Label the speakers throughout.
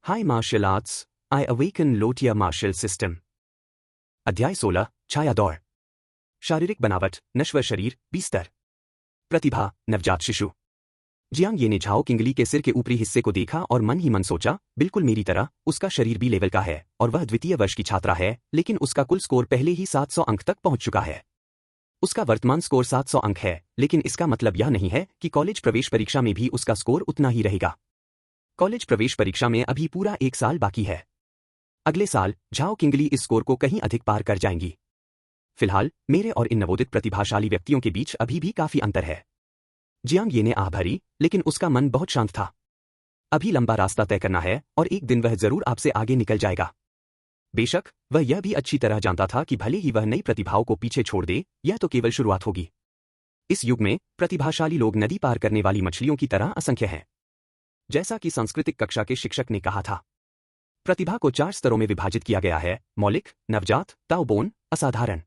Speaker 1: Hi Martial Arts, I Awaken Lotia Martial System। अध्याय 16, छाया दौड़। शारीरिक बनावट, नश्वर शरीर, बिस्तर। प्रतिभा, नवजात शिशु। जियांग ये ने झाओ किंगली के सिर के ऊपरी हिस्से को देखा और मन ही मन सोचा, बिल्कुल मेरी तरह, उसका शरीर बी लेवल का है और वह द्वितीय वर्ष की छात्रा है, लेकिन उसका कुल स्कोर पहले ही 700 अंक तक पहुंच चुका है। उसका वर्तमान स्कोर 700 अंक है, लेकिन इसका मतलब यह नहीं है कि कॉलेज प्रवेश परीक्षा में भी उसका स्कोर उतना ही रहेगा। कॉलेज प्रवेश परीक्षा में अभी पूरा 1 साल बाकी है। अगले साल झाओ किंगली इस स्कोर को कहीं अधिक पार कर जाएंगी। फिलहाल मेरे और इन नवोदित प्रतिभाशाली व्यक्तियों के बीच अभी भी काफी अंतर है। जियांग ये ने आह भरी, लेकिन उसका मन बहुत शांत था। अभी लंबा रास्ता तय करना है और एक दिन वह जरूर आपसे आगे निकल जाएगा। बेशक वह यह भी अच्छी तरह जानता था कि भले ही वह नई प्रतिभाओं को पीछे छोड़ दे, यह तो केवल शुरुआत होगी। इस युग में प्रतिभाशाली लोग नदी पार करने वाली मछलियों की तरह असंख्य हैं। जैसा कि सांस्कृतिक कक्षा के शिक्षक ने कहा था, प्रतिभा को 4 स्तरों में विभाजित किया गया है: मौलिक, नवजात, ताओबोन, असाधारण।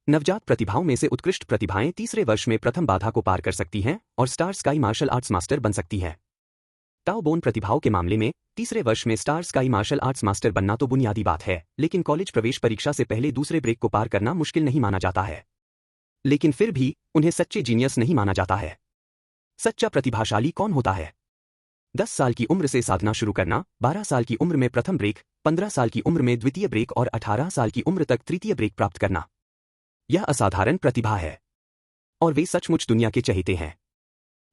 Speaker 1: नवजात प्रतिभाओं में से उत्कृष्ट प्रतिभाएं तीसरे वर्ष में प्रथम बाधा को पार कर सकती हैं और star sky martial arts master बन सकती हैं। ताओबोन प्रतिभाओं के मामले में तीसरे वर्ष में star sky martial arts master बनना तो बुनियादी बात है, लेकिन कॉलेज प्रवेश परीक्षा से पहले दूसरे ब्रेक को पार करना मुश्किल नहीं माना जाता है। लेकिन फिर भी उन्हें सच्चे जीनियस नहीं माना जाता है। सच्चा प्रतिभाशाली कौन होता है? 10 साल की उम्र से साधना शुरू करना, 12 साल की उम्र में प्रथम ब्रेक, 15 साल की उम्र में द्वितीय ब्रेक और 18 साल की उम्र तक तृतीय ब्रेक प्राप्त करना, यह असाधारण प्रतिभा है। और वे सचमुच दुनिया के चहेते हैं।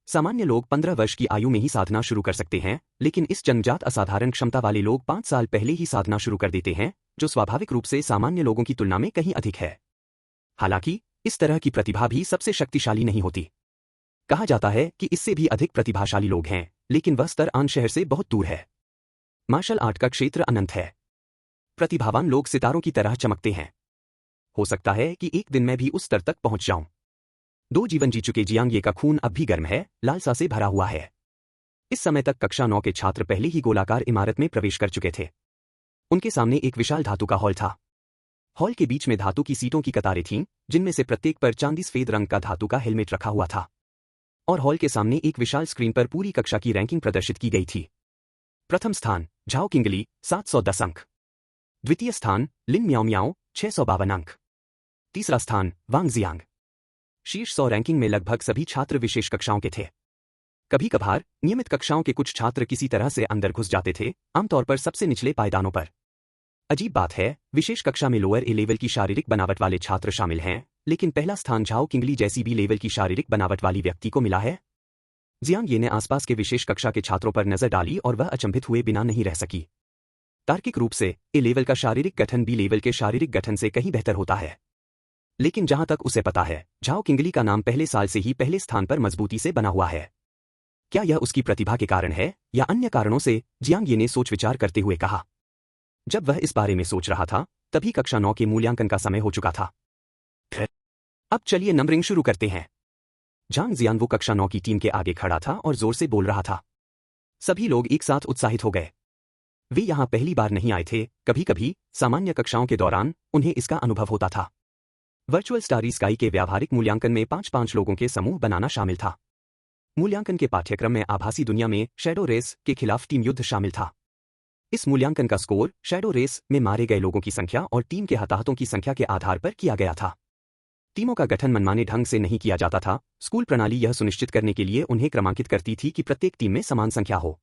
Speaker 1: सामान्य लोग 15 वर्ष की आयु में ही साधना शुरू कर सकते हैं, लेकिन इस जन्मजात असाधारण क्षमता वाले लोग 5 साल पहले ही साधना शुरू कर देते हैं, जो स्वाभाविक रूप से सामान्य लोगों की तुलना में कहीं अधिक है। हालांकि इस तरह की प्रतिभा भी सबसे शक्तिशाली नहीं होती। कहा जाता है कि इससे भी अधिक प्रतिभाशाली लोग हैं, लेकिन वह स्तर आन शहर से बहुत दूर है। मार्शल आर्ट का क्षेत्र अनंत है। प्रतिभावान लोग सितारों की तरह चमकते हैं। हो सकता है कि एक दिन मैं भी उस स्तर तक पहुंच जाऊं। 2 जीवन जी चुके जियांग ये का खून अब भी गर्म है, लालसा से भरा हुआ है। इस समय तक कक्षा 9 के छात्र पहले ही गोलाकार इमारत में प्रवेश कर चुके थे। उनके सामने एक विशाल धातु का हॉल था। हॉल के बीच में धातु की सीटों की कतारें थीं, जिनमें से प्रत्येक पर चांदी सफेद रंग का धातु का हेलमेट रखा हुआ था। और हॉल के सामने एक विशाल स्क्रीन पर पूरी कक्षा की रैंकिंग प्रदर्शित की गई थी। प्रथम स्थान झाओ किंगली 710 अंक। द्वितीय स्थान लिन म्याओ म्याओ 652 अंक। तीसरा स्थान वांग जियांग। शीर्ष 100 रैंकिंग में लगभग सभी छात्र विशेष कक्षाओं के थे। कभी कभार नियमित कक्षाओं के कुछ छात्र किसी तरह से अंदर घुस जाते थे, आमतौर पर सबसे निचले पायदानों पर। अजीब बात है, विशेष कक्षा में लोअर ए लेवल की शारीरिक बनावट वाले छात्र शामिल हैं, लेकिन पहला स्थान झाओ किंगली जैसी बी लेवल की शारीरिक बनावट वाली व्यक्ति को मिला है। जियांग ये ने आसपास के विशेष कक्षा के छात्रों पर नजर डाली और वह अचंभित हुए बिना नहीं रह सकी। तार्किक रूप से ए लेवल का शारीरिक गठन बी लेवल के शारीरिक गठन से कहीं बेहतर होता है। लेकिन जहां तक उसे पता है, झाओ किंगली का नाम पहले साल से ही पहले स्थान पर मजबूती से बना हुआ है। क्या यह उसकी प्रतिभा के कारण है या अन्य कारणों से? जियांग ये ने सोच विचार करते हुए कहा। जब वह इस बारे में सोच रहा था, तभी कक्षा 9 के मूल्यांकन का समय हो चुका था। अब चलिए नंबरिंग शुरू करते हैं। झांग जियान वो कक्षा 9 की टीम के आगे खड़ा था और जोर से बोल रहा था। सभी लोग एक साथ उत्साहित हो गए। वे यहां पहली बार नहीं आए थे, कभी कभी सामान्य कक्षाओं के दौरान उन्हें इसका अनुभव होता था। वर्चुअल स्टारी स्काई के व्यावहारिक मूल्यांकन में 5-5 लोगों के समूह बनाना शामिल था। मूल्यांकन के पाठ्यक्रम में आभासी दुनिया में शैडो रेस के खिलाफ टीम युद्ध शामिल था। इस मूल्यांकन का स्कोर शैडो रेस में मारे गए लोगों की संख्या और टीम के हताहतों की संख्या के आधार पर किया गया था। टीमों का गठन मनमाने ढंग से नहीं किया जाता था। स्कूल प्रणाली यह सुनिश्चित करने के लिए उन्हें क्रमांकित करती थी कि प्रत्येक टीम में समान संख्या हो।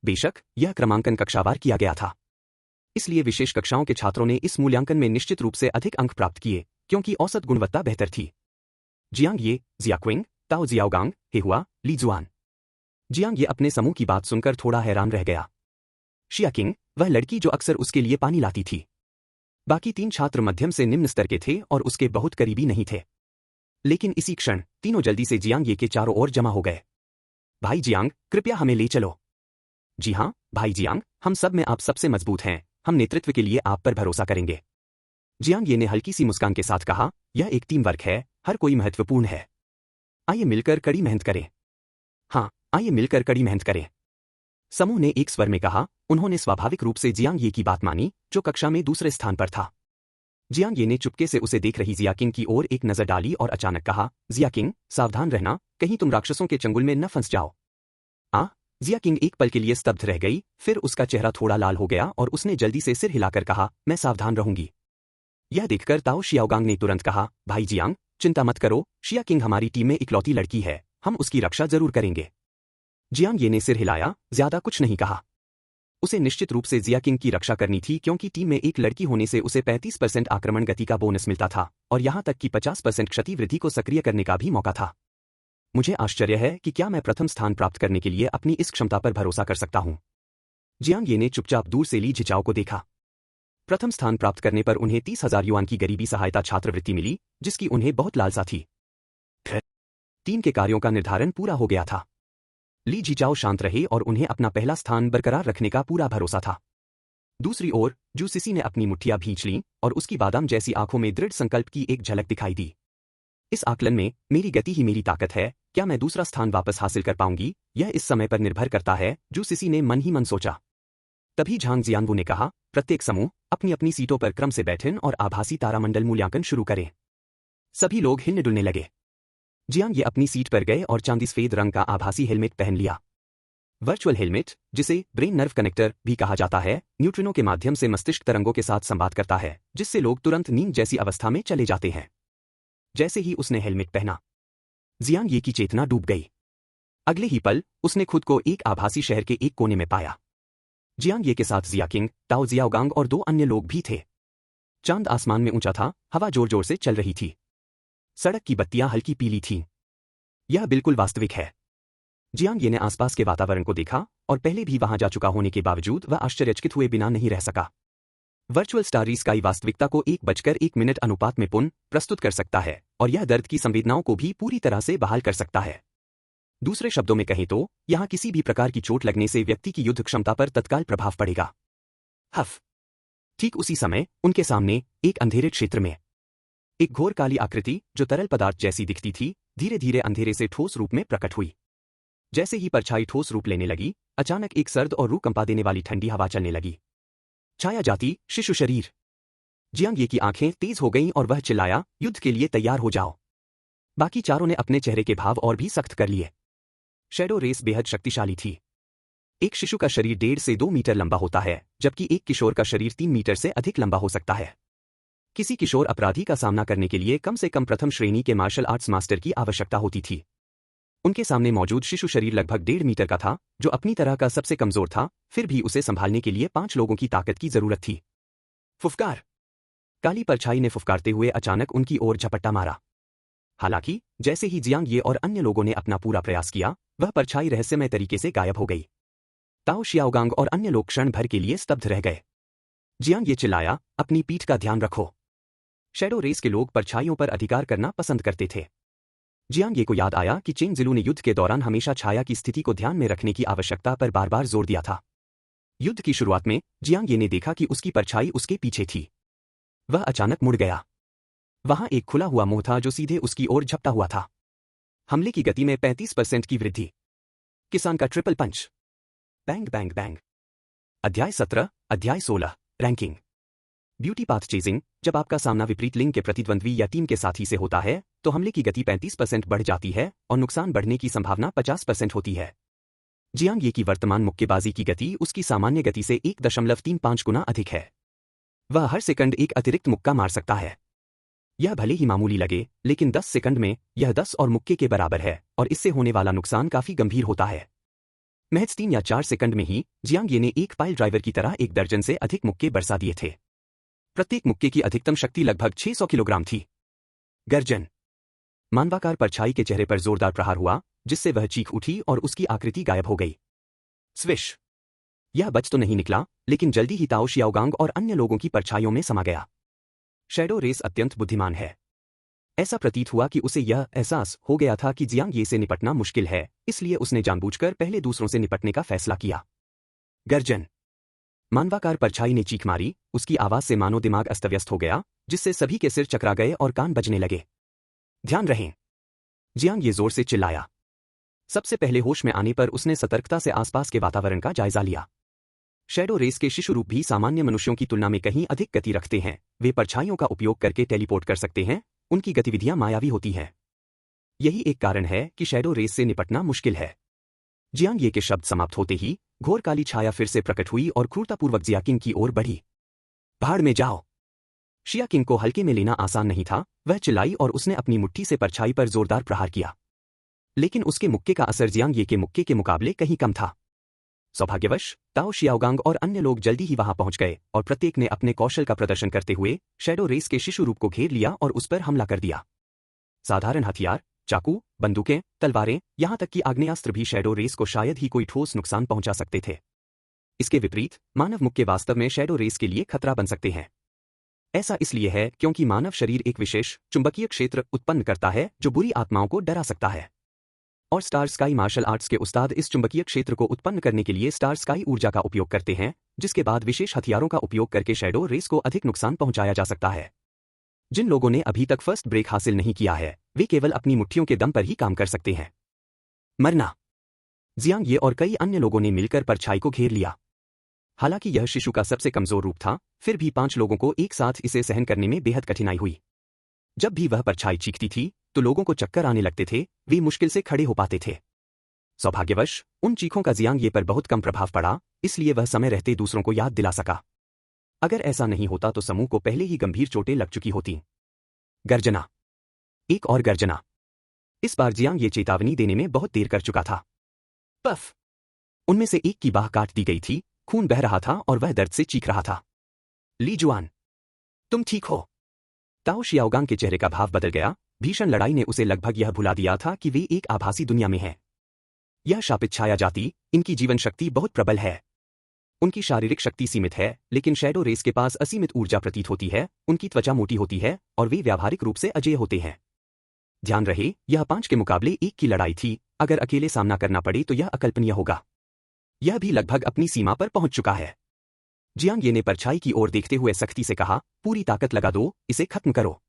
Speaker 1: बेशक यह क्रमांकन कक्षावार किया गया था। इसलिए विशेष कक्षाओं के छात्रों ने इस मूल्यांकन में निश्चित रूप से अधिक अंक प्राप्त किए, क्योंकि औसत गुणवत्ता बेहतर थी। जियांग ये, जियाक्विंग, ताओ जियाओगांग, हेहुआ, ली जुआन। जियांग ये अपने समूह की बात सुनकर थोड़ा हैरान रह गया। शियाकिंग, वह लड़की जो अक्सर उसके लिए पानी लाती थी। बाकी 3 छात्र मध्यम से निम्न स्तर के थे और उसके बहुत करीबी नहीं थे। लेकिन इसी क्षण तीनों जल्दी से जियांग ये के चारों ओर जमा हो गए। भाई जियांग, कृपया हमें ले चलो। जी हाँ भाई जियांग, हम सब में आप सबसे मजबूत हैं, हम नेतृत्व के लिए आप पर भरोसा करेंगे। जियांग ये ने हल्की सी मुस्कान के साथ कहा, यह एक टीम वर्क है, हर कोई महत्वपूर्ण है। आइए मिलकर कड़ी मेहनत करें। हाँ, आइए मिलकर कड़ी मेहनत करें। समूह ने एक स्वर में कहा। उन्होंने स्वाभाविक रूप से जियांग ये की बात मानी, जो कक्षा में दूसरे स्थान पर था। जियांग ये ने चुपके से उसे देख रही जियाकिंग की ओर एक नजर डाली और अचानक कहा, जियाकिंग, सावधान रहना, कहीं तुम राक्षसों के चंगुल में न फंस जाओ। जिया किंग एक पल के लिए स्तब्ध रह गई, फिर उसका चेहरा थोड़ा लाल हो गया और उसने जल्दी से सिर हिलाकर कहा, मैं सावधान रहूंगी। यह देखकर ताओ शियाओगांग ने तुरंत कहा, भाई जियांग, चिंता मत करो, शिया किंग हमारी टीम में इकलौती लड़की है, हम उसकी रक्षा जरूर करेंगे। जियांग ये ने सिर हिलाया, ज्यादा कुछ नहीं कहा। उसे निश्चित रूप से जिया किंग की रक्षा करनी थी क्योंकि टीम में एक लड़की होने से उसे 35% आक्रमण गति का बोनस मिलता था और यहां तक कि 50% क्षति वृद्धि को सक्रिय करने का भी मौका था। मुझे आश्चर्य है कि क्या मैं प्रथम स्थान प्राप्त करने के लिए अपनी इस क्षमता पर भरोसा कर सकता हूं। जियांग ये ने चुपचाप दूर से ली झिचाओ को देखा। प्रथम स्थान प्राप्त करने पर उन्हें 30,000 युआन की गरीबी सहायता छात्रवृत्ति मिली, जिसकी उन्हें बहुत लालसा थी। टीम के कार्यों का निर्धारण पूरा हो गया था। ली झिचाओ शांत रहे और उन्हें अपना पहला स्थान बरकरार रखने का पूरा भरोसा था। दूसरी ओर जू सिसी ने अपनी मुट्ठियां भींच लीं और उसकी बादाम जैसी आंखों में दृढ़ संकल्प की एक झलक दिखाई दी। इस आकलन में मेरी गति ही मेरी ताकत है, क्या मैं दूसरा स्थान वापस हासिल कर पाऊंगी, यह इस समय पर निर्भर करता है, जू सिसी ने मन ही मन सोचा। तभी झांग जियानवू ने कहा, प्रत्येक समूह अपनी अपनी सीटों पर क्रम से बैठें और आभासी तारामंडल मूल्यांकन शुरू करें। सभी लोग हिलने डुलने लगे। जियांग ये अपनी सीट पर गए और चांदी सफेद रंग का आभासी हेलमेट पहन लिया। वर्चुअल हेलमेट, जिसे ब्रेन नर्व कनेक्टर भी कहा जाता है, न्यूट्रिनो के माध्यम से मस्तिष्क तरंगों के साथ संवाद करता है, जिससे लोग तुरंत नींद जैसी अवस्था में चले जाते हैं। जैसे ही उसने हेलमेट पहना, जियांग ये की चेतना डूब गई। अगले ही पल उसने खुद को एक आभासी शहर के एक कोने में पाया। जियांग ये के साथ जिया किंग, ताओ जियाओगांग और 2 अन्य लोग भी थे। चांद आसमान में ऊंचा था, हवा जोर जोर से चल रही थी। सड़क की बत्तियां हल्की पीली थीं। यह बिल्कुल वास्तविक है। जियांग ये ने आसपास के वातावरण को देखा और पहले भी वहां जा चुका होने के बावजूद वह आश्चर्यचकित हुए बिना नहीं रह सका। वर्चुअल स्टारी स्काई वास्तविकता को 1:1 अनुपात में पुनः प्रस्तुत कर सकता है और यह दर्द की संवेदनाओं को भी पूरी तरह से बहाल कर सकता है। दूसरे शब्दों में कहें तो यहां किसी भी प्रकार की चोट लगने से व्यक्ति की युद्ध क्षमता पर तत्काल प्रभाव पड़ेगा। हफ। ठीक उसी समय उनके सामने एक अंधेरे क्षेत्र में एक घोर काली आकृति, जो तरल पदार्थ जैसी दिखती थी, धीरे धीरे अंधेरे से ठोस रूप में प्रकट हुई। जैसे ही परछाई ठोस रूप लेने लगी, अचानक एक सर्द और रूह कंपा देने वाली ठंडी हवा चलने लगी। छाया जाती शिशु शरीर। जियांग ये की आंखें तेज हो गईं और वह चिल्लाया, युद्ध के लिए तैयार हो जाओ। बाकी चारों ने अपने चेहरे के भाव और भी सख्त कर लिए। शैडो रेस बेहद शक्तिशाली थी। एक शिशु का शरीर 1.5 से 2 मीटर लंबा होता है, जबकि एक किशोर का शरीर 3 मीटर से अधिक लंबा हो सकता है। किसी किशोर अपराधी का सामना करने के लिए कम से कम प्रथम श्रेणी के मार्शल आर्ट्स मास्टर की आवश्यकता होती थी। उनके सामने मौजूद शिशु शरीर लगभग 1.5 मीटर का था, जो अपनी तरह का सबसे कमजोर था, फिर भी उसे संभालने के लिए 5 लोगों की ताकत की जरूरत थी। फुफकार। काली परछाई ने फुफकारते हुए अचानक उनकी ओर झपट्टा मारा। हालांकि जैसे ही जियांग ये और अन्य लोगों ने अपना पूरा प्रयास किया, वह परछाई रहस्यमय तरीके से गायब हो गई। ताओ शियाओगांग और अन्य लोग क्षण भर के लिए स्तब्ध रह गए। जियांग ये चिल्लाया, अपनी पीठ का ध्यान रखो। शैडो रेस के लोग परछाइयों पर अधिकार करना पसंद करते थे। जियांग ये को याद आया कि चेंग जिलू ने युद्ध के दौरान हमेशा छाया की स्थिति को ध्यान में रखने की आवश्यकता पर बार बार जोर दिया था। युद्ध की शुरुआत में जियांग ये ने देखा कि उसकी परछाई उसके पीछे थी। वह अचानक मुड़ गया। वहां एक खुला हुआ मुंह था जो सीधे उसकी ओर झपटा हुआ था। हमले की गति में 35% की वृद्धि। किसान का triple punch. Bang bang bang. अध्याय 17, अध्याय 16, रैंकिंग। Beauty path chasing. जब आपका सामना विपरीत लिंग के प्रतिद्वंद्वी या टीम के साथी से होता है, तो हमले की गति 35% बढ़ जाती है और नुकसान बढ़ने की संभावना 50% होती है। जियांग ये की वर्तमान मुक्केबाजी की गति उसकी सामान्य गति से 1.35 गुना अधिक है। वह हर सेकंड एक अतिरिक्त मुक्का मार सकता है। यह भले ही मामूली लगे, लेकिन 10 सेकंड में यह 10 और मुक्के के बराबर है और इससे होने वाला नुकसान काफी गंभीर होता है। महज 3 या 4 सेकंड में ही जियांग ये ने एक पाइल ड्राइवर की तरह 1 दर्जन से अधिक मुक्के बरसा दिए थे। प्रत्येक मुक्के की अधिकतम शक्ति लगभग 600 किलोग्राम थी। गर्जन। मानवाकार परछाई के चेहरे पर जोरदार प्रहार हुआ, जिससे वह चीख उठी और उसकी आकृति गायब हो गई। स्विश। यह बच तो नहीं निकला, लेकिन जल्दी ही ताओ शियाओगांग और अन्य लोगों की परछाइयों में समा गया। शैडो रेस अत्यंत बुद्धिमान है। ऐसा प्रतीत हुआ कि उसे यह एहसास हो गया था कि जियांग ये से निपटना मुश्किल है, इसलिए उसने जानबूझकर पहले दूसरों से निपटने का फैसला किया। गर्जन। मानवाकार परछाई ने चीख मारी, उसकी आवाज से मानो दिमाग अस्तव्यस्त हो गया, जिससे सभी के सिर चकरा गए और कान बजने लगे। ध्यान रहें। जियांग ये जोर से चिल्लाया। सबसे पहले होश में आने पर उसने सतर्कता से आसपास के वातावरण का जायजा लिया। शैडो रेस के शिशु रूप भी सामान्य मनुष्यों की तुलना में कहीं अधिक गति रखते हैं। वे परछाइयों का उपयोग करके टेलीपोर्ट कर सकते हैं, उनकी गतिविधियां मायावी होती हैं। यही एक कारण है कि शैडो रेस से निपटना मुश्किल है। जियांग ये के शब्द समाप्त होते ही घोर काली छाया फिर से प्रकट हुई और क्रूरतापूर्वक जिया किंग की ओर बढ़ी। भाड़ में जाओ। शिया किंग को हल्के में लेना आसान नहीं था। वह चिल्लाई और उसने अपनी मुट्ठी से परछाई पर जोरदार प्रहार किया, लेकिन उसके मुक्के का असर जियांग ये के मुक्के के मुकाबले कहीं कम था। सौभाग्यवश ताओ शियाओगांग और अन्य लोग जल्दी ही वहां पहुंच गए और प्रत्येक ने अपने कौशल का प्रदर्शन करते हुए शैडो रेस के शिशु रूप को घेर लिया और उस पर हमला कर दिया। साधारण हथियार, चाकू, बंदूकें, तलवारें, यहां तक कि आग्नेयास्त्र भी शैडो रेस को शायद ही कोई ठोस नुकसान पहुंचा सकते थे। इसके विपरीत मानव मुक्के वास्तव में शैडो रेस के लिए खतरा बन सकते हैं। ऐसा इसलिए है क्योंकि मानव शरीर एक विशेष चुंबकीय क्षेत्र उत्पन्न करता है जो बुरी आत्माओं को डरा सकता है। और स्टार स्काई मार्शल आर्ट्स के उस्ताद इस चुंबकीय क्षेत्र को उत्पन्न करने के लिए स्टार स्काई ऊर्जा का उपयोग करते हैं, जिसके बाद विशेष हथियारों का उपयोग करके शैडो रेस को अधिक नुकसान पहुंचाया जा सकता है। जिन लोगों ने अभी तक फर्स्ट ब्रेक हासिल नहीं किया है वे केवल अपनी मुट्ठियों के दम पर ही काम कर सकते हैं। मरना। जियांग ये और कई अन्य लोगों ने मिलकर परछाई को घेर लिया। हालांकि यह शिशु का सबसे कमजोर रूप था, फिर भी 5 लोगों को एक साथ इसे सहन करने में बेहद कठिनाई हुई। जब भी वह परछाई चीखती थी तो लोगों को चक्कर आने लगते थे, वे मुश्किल से खड़े हो पाते थे। सौभाग्यवश उन चीखों का जियांग ये पर बहुत कम प्रभाव पड़ा, इसलिए वह समय रहते दूसरों को याद दिला सका। अगर ऐसा नहीं होता तो समूह को पहले ही गंभीर चोटें लग चुकी होती। गर्जना। एक और गर्जना। इस बार जियांग ये चेतावनी देने में बहुत देर कर चुका था। पफ। उनमें से एक की बाह काट दी गई थी, खून बह रहा था और वह दर्द से चीख रहा था। ली जुआन, तुम ठीक हो? ताओ शियाओगांग के चेहरे का भाव बदल गया। भीषण लड़ाई ने उसे लगभग यह भुला दिया था कि वे एक आभासी दुनिया में हैं। यह शापित छाया जाति, इनकी जीवन शक्ति बहुत प्रबल है। उनकी शारीरिक शक्ति सीमित है, लेकिन शैडो रेस के पास असीमित ऊर्जा प्रतीत होती है। उनकी त्वचा मोटी होती है और वे व्यावहारिक रूप से अजेय होते हैं। ध्यान रहे, यह 5 के मुकाबले 1 की लड़ाई थी। अगर अकेले सामना करना पड़े तो यह अकल्पनीय होगा। यह भी लगभग अपनी सीमा पर पहुंच चुका है। जियांग ये ने परछाई की ओर देखते हुए सख्ती से कहा, पूरी ताकत लगा दो, इसे खत्म करो।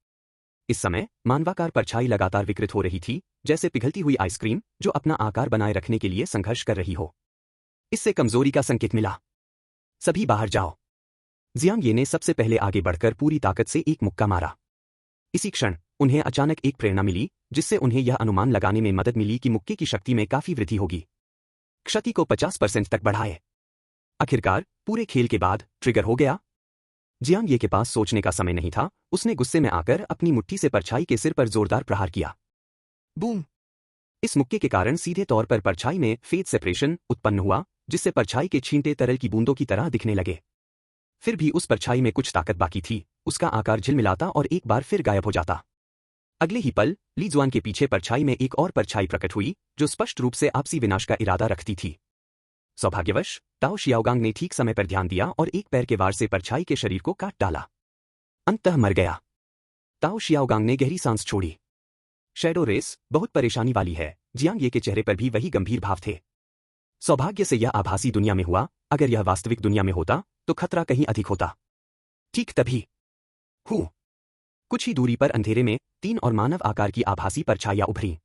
Speaker 1: इस समय मानवाकार परछाई लगातार विकृत हो रही थी, जैसे पिघलती हुई आइसक्रीम जो अपना आकार बनाए रखने के लिए संघर्ष कर रही हो। इससे कमजोरी का संकेत मिला। सभी बाहर जाओ। जियांग ये ने सबसे पहले आगे बढ़कर पूरी ताकत से एक मुक्का मारा। इसी क्षण उन्हें अचानक एक प्रेरणा मिली, जिससे उन्हें यह अनुमान लगाने में मदद मिली कि मुक्के की शक्ति में काफी वृद्धि होगी। क्षति को 50% तक बढ़ाए। आखिरकार पूरे खेल के बाद ट्रिगर हो गया। जियांग ये के पास सोचने का समय नहीं था। उसने गुस्से में आकर अपनी मुट्ठी से परछाई के सिर पर जोरदार प्रहार किया। बूम। इस मुक्के के कारण सीधे तौर पर परछाई में फेज सेपरेशन उत्पन्न हुआ, जिससे परछाई के छींटे तरल की बूंदों की तरह दिखने लगे। फिर भी उस परछाई में कुछ ताकत बाकी थी। उसका आकार झिलमिलाता और एक बार फिर गायब हो जाता। अगले ही पल ली जुआन के पीछे परछाई में एक और परछाई प्रकट हुई, जो स्पष्ट रूप से आपसी विनाश का इरादा रखती थी। सौभाग्यवश ताओ शियाओगांग ने ठीक समय पर ध्यान दिया और एक पैर के वार से परछाई के शरीर को काट डाला। अंततः मर गया। ताओ शियाओगांग ने गहरी सांस छोड़ी। शैडो रेस बहुत परेशानी वाली है। जियांग ये के चेहरे पर भी वही गंभीर भाव थे। सौभाग्य से यह आभासी दुनिया में हुआ, अगर यह वास्तविक दुनिया में होता तो खतरा कहीं अधिक होता। ठीक तभी कुछ ही दूरी पर अंधेरे में 3 और मानव आकार की आभासी परछाइयां उभरी।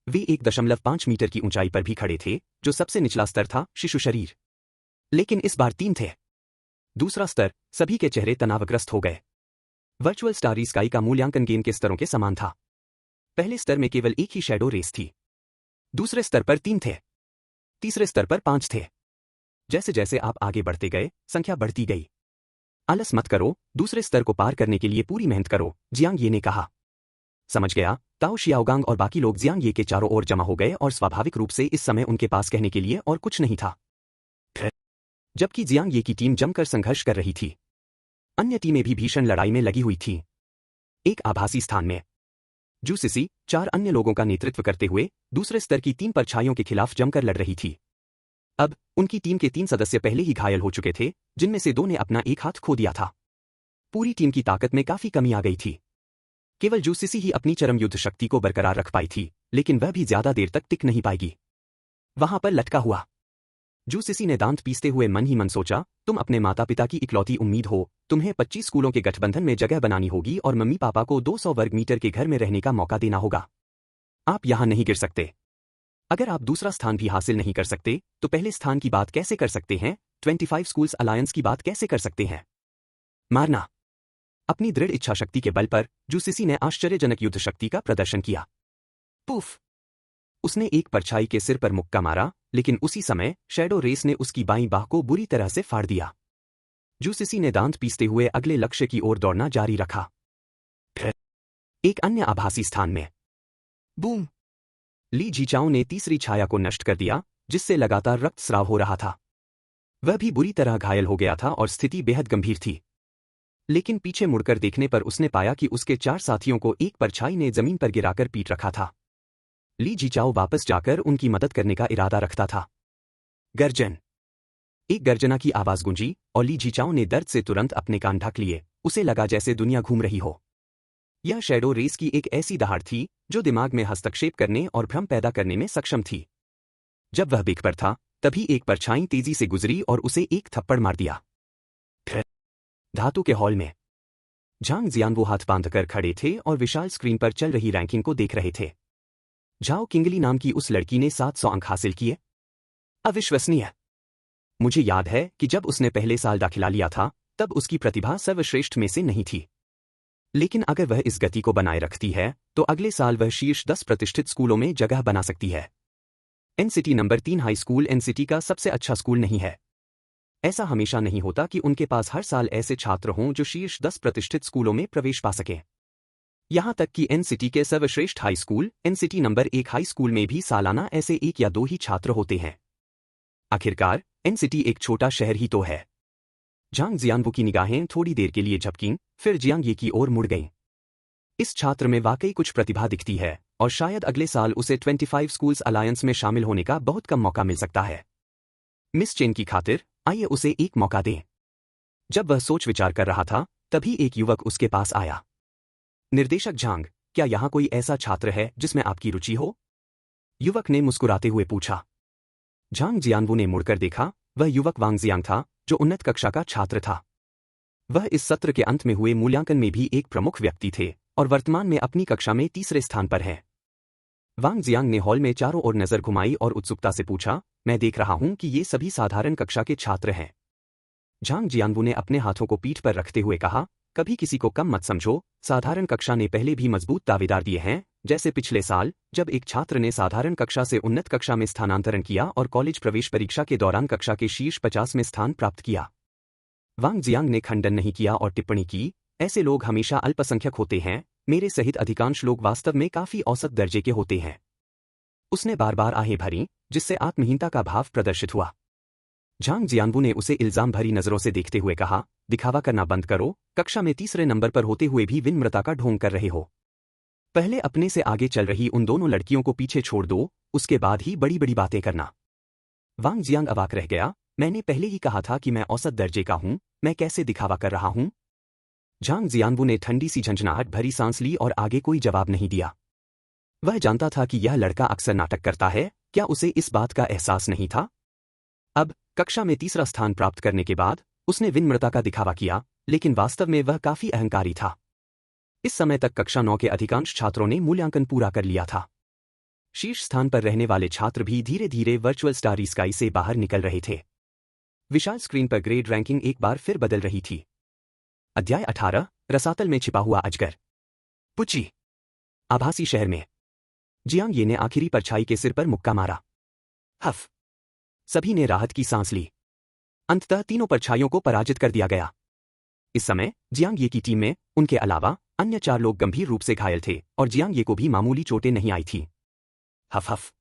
Speaker 1: वे 1.5 मीटर की ऊंचाई पर भी खड़े थे, जो सबसे निचला स्तर था शिशु शरीर। लेकिन इस बार 3 थे। दूसरा स्तर, सभी के चेहरे तनावग्रस्त हो गए। वर्चुअल स्टारी स्काई का मूल्यांकन गेम के स्तरों के समान था। पहले स्तर में केवल एक ही शैडो रेस थी। दूसरे स्तर पर 3 थे। तीसरे स्तर पर 5 थे। जैसे जैसे आप आगे बढ़ते गए, संख्या बढ़ती गई। आलस मत करो, दूसरे स्तर को पार करने के लिए पूरी मेहनत करो, जियांग ये ने कहा। समझ गया। ताओ शियाओगांग और बाकी लोग जियांग ये के चारों ओर जमा हो गए और स्वाभाविक रूप से इस समय उनके पास कहने के लिए और कुछ नहीं था। जबकि जियांग ये की टीम जमकर संघर्ष कर रही थी, अन्य टीमें भी भीषण लड़ाई में लगी हुई थीं। एक आभासी स्थान में जू सिसी 4 अन्य लोगों का नेतृत्व करते हुए दूसरे स्तर की 3 परछाइयों के खिलाफ जमकर लड़ रही थी। अब उनकी टीम के 3 सदस्य पहले ही घायल हो चुके थे, जिनमें से 2 ने अपना एक हाथ खो दिया था। पूरी टीम की ताकत में काफी कमी आ गई थी। केवल जू सिसी ही अपनी चरम युद्ध शक्ति को बरकरार रख पाई थी, लेकिन वह भी ज्यादा देर तक टिक नहीं पाएगी। वहां पर लटका हुआ जू सिसी ने दांत पीसते हुए मन ही मन सोचा, तुम अपने माता पिता की इकलौती उम्मीद हो। तुम्हें 25 स्कूलों के गठबंधन में जगह बनानी होगी और मम्मी पापा को 200 वर्ग मीटर के घर में रहने का मौका देना होगा। आप यहां नहीं गिर सकते। अगर आप दूसरा स्थान भी हासिल नहीं कर सकते तो पहले स्थान की बात कैसे कर सकते हैं? 25 स्कूल्स अलायंस की बात कैसे कर सकते हैं? मारना। अपनी दृढ़ इच्छा शक्ति के बल पर जू सिसी ने आश्चर्यजनक युद्ध शक्ति का प्रदर्शन किया। पुफ। उसने एक परछाई के सिर पर मुक्का मारा, लेकिन उसी समय शैडो रेस ने उसकी बाईं बाह को बुरी तरह से फाड़ दिया। जूसिसी ने दांत पीसते हुए अगले लक्ष्य की ओर दौड़ना जारी रखा। फिर एक अन्य आभासी स्थान में बूम! ली जीचाओ ने तीसरी छाया को नष्ट कर दिया, जिससे लगातार रक्तस्राव हो रहा था। वह भी बुरी तरह घायल हो गया था और स्थिति बेहद गंभीर थी। लेकिन पीछे मुड़कर देखने पर उसने पाया कि उसके 4 साथियों को एक परछाई ने जमीन पर गिराकर पीट रखा था। ली जीचाओ वापस जाकर उनकी मदद करने का इरादा रखता था। गर्जन! एक गर्जना की आवाज गूंजी और ली जीचाओ ने दर्द से तुरंत अपने कान ढक लिए। उसे लगा जैसे दुनिया घूम रही हो। यह शैडो रेस की एक ऐसी दहाड़ थी जो दिमाग में हस्तक्षेप करने और भ्रम पैदा करने में सक्षम थी। जब वह बेक पर था, तभी एक परछाई तेजी से गुजरी और उसे एक थप्पड़ मार दिया। फिर धातु के हॉल में झांग जियानवो हाथ बांधकर खड़े थे और विशाल स्क्रीन पर चल रही रैंकिंग को देख रहे थे। झाओ किंगली नाम की उस लड़की ने 700 अंक हासिल किए। अविश्वसनीय! मुझे याद है कि जब उसने पहले साल दाखिला लिया था, तब उसकी प्रतिभा सर्वश्रेष्ठ में से नहीं थी। लेकिन अगर वह इस गति को बनाए रखती है, तो अगले साल वह शीर्ष 10 प्रतिष्ठित स्कूलों में जगह बना सकती है। NCT number 3 high school NCT का सबसे अच्छा स्कूल नहीं है। ऐसा हमेशा नहीं होता कि उनके पास हर साल ऐसे छात्र हों जो शीर्ष 10 प्रतिष्ठित स्कूलों में प्रवेश पा सकें। यहां तक कि एनसीटी के सर्वश्रेष्ठ high school NCT number 1 high school में भी सालाना ऐसे 1 या 2 ही छात्र होते हैं। आखिरकार एनसीटी एक छोटा शहर ही तो है। झांग जियानवो की निगाहें थोड़ी देर के लिए झपकीं, फिर जियांग ये की ओर मुड़ गईं। इस छात्र में वाकई कुछ प्रतिभा दिखती है और शायद अगले साल उसे 25 स्कूल्स अलायंस में शामिल होने का बहुत कम मौका मिल सकता है। मिस चेन की खातिर आइए उसे एक मौका दें। जब वह सोच विचार कर रहा था, तभी एक युवक उसके पास आया। निर्देशक झांग, क्या यहाँ कोई ऐसा छात्र है जिसमें आपकी रुचि हो? युवक ने मुस्कुराते हुए पूछा। झांग जियानवो ने मुड़कर देखा। वह युवक वांग जियांग था, जो उन्नत कक्षा का छात्र था। वह इस सत्र के अंत में हुए मूल्यांकन में भी एक प्रमुख व्यक्ति थे और वर्तमान में अपनी कक्षा में तीसरे स्थान पर हैं। वांग जियांग ने हॉल में चारों ओर नजर घुमाई और उत्सुकता से पूछा, मैं देख रहा हूं कि ये सभी साधारण कक्षा के छात्र हैं। झांग जियानवो ने अपने हाथों को पीठ पर रखते हुए कहा, कभी किसी को कम मत समझो। साधारण कक्षा ने पहले भी मजबूत दावेदार दिए हैं, जैसे पिछले साल जब एक छात्र ने साधारण कक्षा से उन्नत कक्षा में स्थानांतरण किया और कॉलेज प्रवेश परीक्षा के दौरान कक्षा के शीर्ष 50 में स्थान प्राप्त किया। वांग जियांग ने खंडन नहीं किया और टिप्पणी की, ऐसे लोग हमेशा अल्पसंख्यक होते हैं। मेरे सहित अधिकांश लोग वास्तव में काफी औसत दर्जे के होते हैं। उसने बार बार आहें भरी, जिससे आत्महीनता का भाव प्रदर्शित हुआ। झांग जियानवो ने उसे इल्जाम भरी नजरों से देखते हुए कहा, दिखावा करना बंद करो। कक्षा में तीसरे नंबर पर होते हुए भी विनम्रता का ढोंग कर रहे हो। पहले अपने से आगे चल रही उन दोनों लड़कियों को पीछे छोड़ दो, उसके बाद ही बड़ी बड़ी बातें करना। वांग जियांग अवाक रह गया। मैंने पहले ही कहा था कि मैं औसत दर्जे का हूं, मैं कैसे दिखावा कर रहा हूं? झांग जियानवो ने ठंडी सी झंझनाहट भरी सांस ली और आगे कोई जवाब नहीं दिया। वह जानता था कि यह लड़का अक्सर नाटक करता है। क्या उसे इस बात का एहसास नहीं था? अब कक्षा में तीसरा स्थान प्राप्त करने के बाद उसने विनम्रता का दिखावा किया, लेकिन वास्तव में वह काफी अहंकारी था। इस समय तक कक्षा 9 के अधिकांश छात्रों ने मूल्यांकन पूरा कर लिया था। शीर्ष स्थान पर रहने वाले छात्र भी धीरे धीरे वर्चुअल स्टारी स्काई से बाहर निकल रहे थे। विशाल स्क्रीन पर ग्रेड रैंकिंग एक बार फिर बदल रही थी। अध्याय 18, रसातल में छिपा हुआ अजगर। पुची! आभासी शहर में जियांग ये ने आखिरी परछाई के सिर पर मुक्का मारा। हफ! सभी ने राहत की सांस ली। अंततः तीनों परछाइयों को पराजित कर दिया गया। इस समय जियांग ये की टीम में उनके अलावा अन्य 4 लोग गंभीर रूप से घायल थे और जियांग ये को भी मामूली चोटें नहीं आई थी। हफ हफ!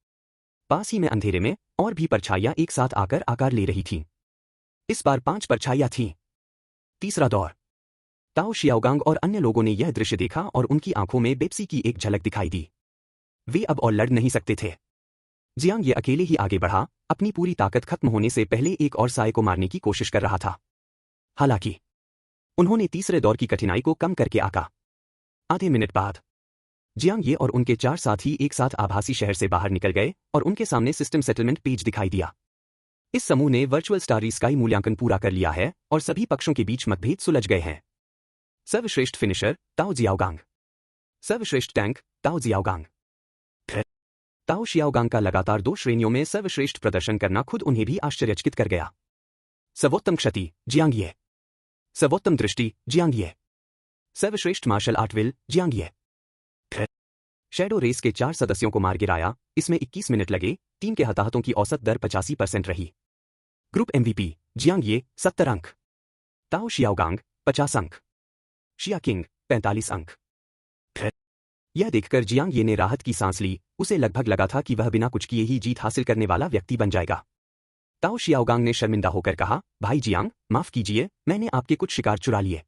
Speaker 1: पास ही में अंधेरे में और भी परछाइयां एक साथ आकर आकार ले रही थीं। इस बार 5 परछाइयां थीं। तीसरा दौर। ताओ शियाओगांग और अन्य लोगों ने यह दृश्य देखा और उनकी आंखों में बेपसी की एक झलक दिखाई दी। वे अब और लड़ नहीं सकते थे। जियांग ये अकेले ही आगे बढ़ा, अपनी पूरी ताकत खत्म होने से पहले एक और साए को मारने की कोशिश कर रहा था। हालांकि उन्होंने तीसरे दौर की कठिनाई को कम करके आका। आधे मिनट बाद जियांग ये और उनके 4 साथी एक साथ आभासी शहर से बाहर निकल गए और उनके सामने सिस्टम सेटलमेंट पेज दिखाई दिया। इस समूह ने वर्चुअल स्टारी स्काई मूल्यांकन पूरा कर लिया है और सभी पक्षों के बीच मतभेद सुलझ गए हैं। सर्वश्रेष्ठ फिनिशर ताओ जियाओगांग। सर्वश्रेष्ठ टैंक ताओ जियाओगांग। ताओ शियाओगांग का लगातार 2 श्रेणियों में सर्वश्रेष्ठ प्रदर्शन करना खुद उन्हें भी आश्चर्यचकित कर गया। सर्वोत्तम क्षति जियांग ये। सर्वोत्तम दृष्टि जियांग ये। सर्वश्रेष्ठ मार्शल आर्ट विल जियांग ये। शैडो रेस के 4 सदस्यों को मार गिराया, इसमें 21 मिनट लगे। टीम के हताहतों की औसत दर 85% रही। ग्रुप एमवीपी जियांग ये 70 अंक, ताओ शियाओगांग 50 अंक, शिया किंग 45 अंक। यह देखकर जियांग ये ने राहत की सांस ली। उसे लगभग लगा था कि वह बिना कुछ किए ही जीत हासिल करने वाला व्यक्ति बन जाएगा। ताओ शियाओगांग ने शर्मिंदा होकर कहा, भाई जियांग, माफ कीजिए, मैंने आपके कुछ शिकार चुरा लिए।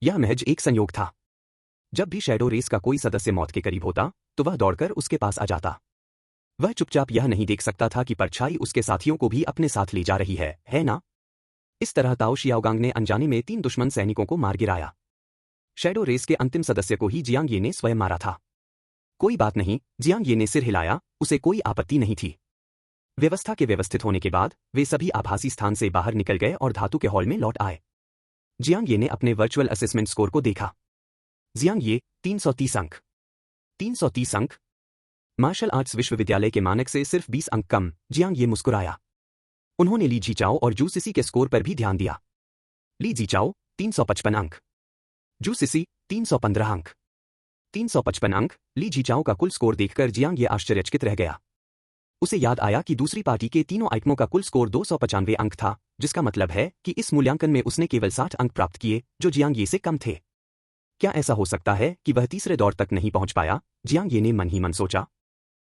Speaker 1: यह महज एक संयोग था। जब भी शैडो रेस का कोई सदस्य मौत के करीब होता तो वह दौड़कर उसके पास आ जाता। वह चुपचाप यह नहीं देख सकता था कि परछाई उसके साथियों को भी अपने साथ ले जा रही है ना? इस तरह ताओ शियाओगांग ने अनजाने में 3 दुश्मन सैनिकों को मार गिराया। शैडो रेस के अंतिम सदस्य को ही जियांग ये ने स्वयं मारा था। कोई बात नहीं, जियांग ये ने सिर हिलाया, उसे कोई आपत्ति नहीं थी। व्यवस्था के व्यवस्थित होने के बाद वे सभी आभासी स्थान से बाहर निकल गए और धातु के हॉल में लौट आए। जियांग ये ने अपने वर्चुअल असेसमेंट स्कोर को देखा। जियांग ये 330 अंक। 330 अंक? मार्शल आर्ट्स विश्वविद्यालय के मानक से सिर्फ 20 अंक कम। जियांग ये मुस्कुराया। उन्होंने ली जीचाओ और जू सिसी के स्कोर पर भी ध्यान दिया। ली जीचाओ 355 अंक, जू सिसी 315 अंक। 355 अंक, ली जीचाओ का कुल स्कोर देखकर जियांग ये आश्चर्यचकित रह गया। उसे याद आया कि दूसरी पार्टी के तीनों आइटमों का कुल स्कोर 295 अंक था, जिसका मतलब है कि इस मूल्यांकन में उसने केवल 60 अंक प्राप्त किए, जो जियांग ये से कम थे। क्या ऐसा हो सकता है कि वह तीसरे दौर तक नहीं पहुंच पाया? जियांग ये ने मन ही मन सोचा।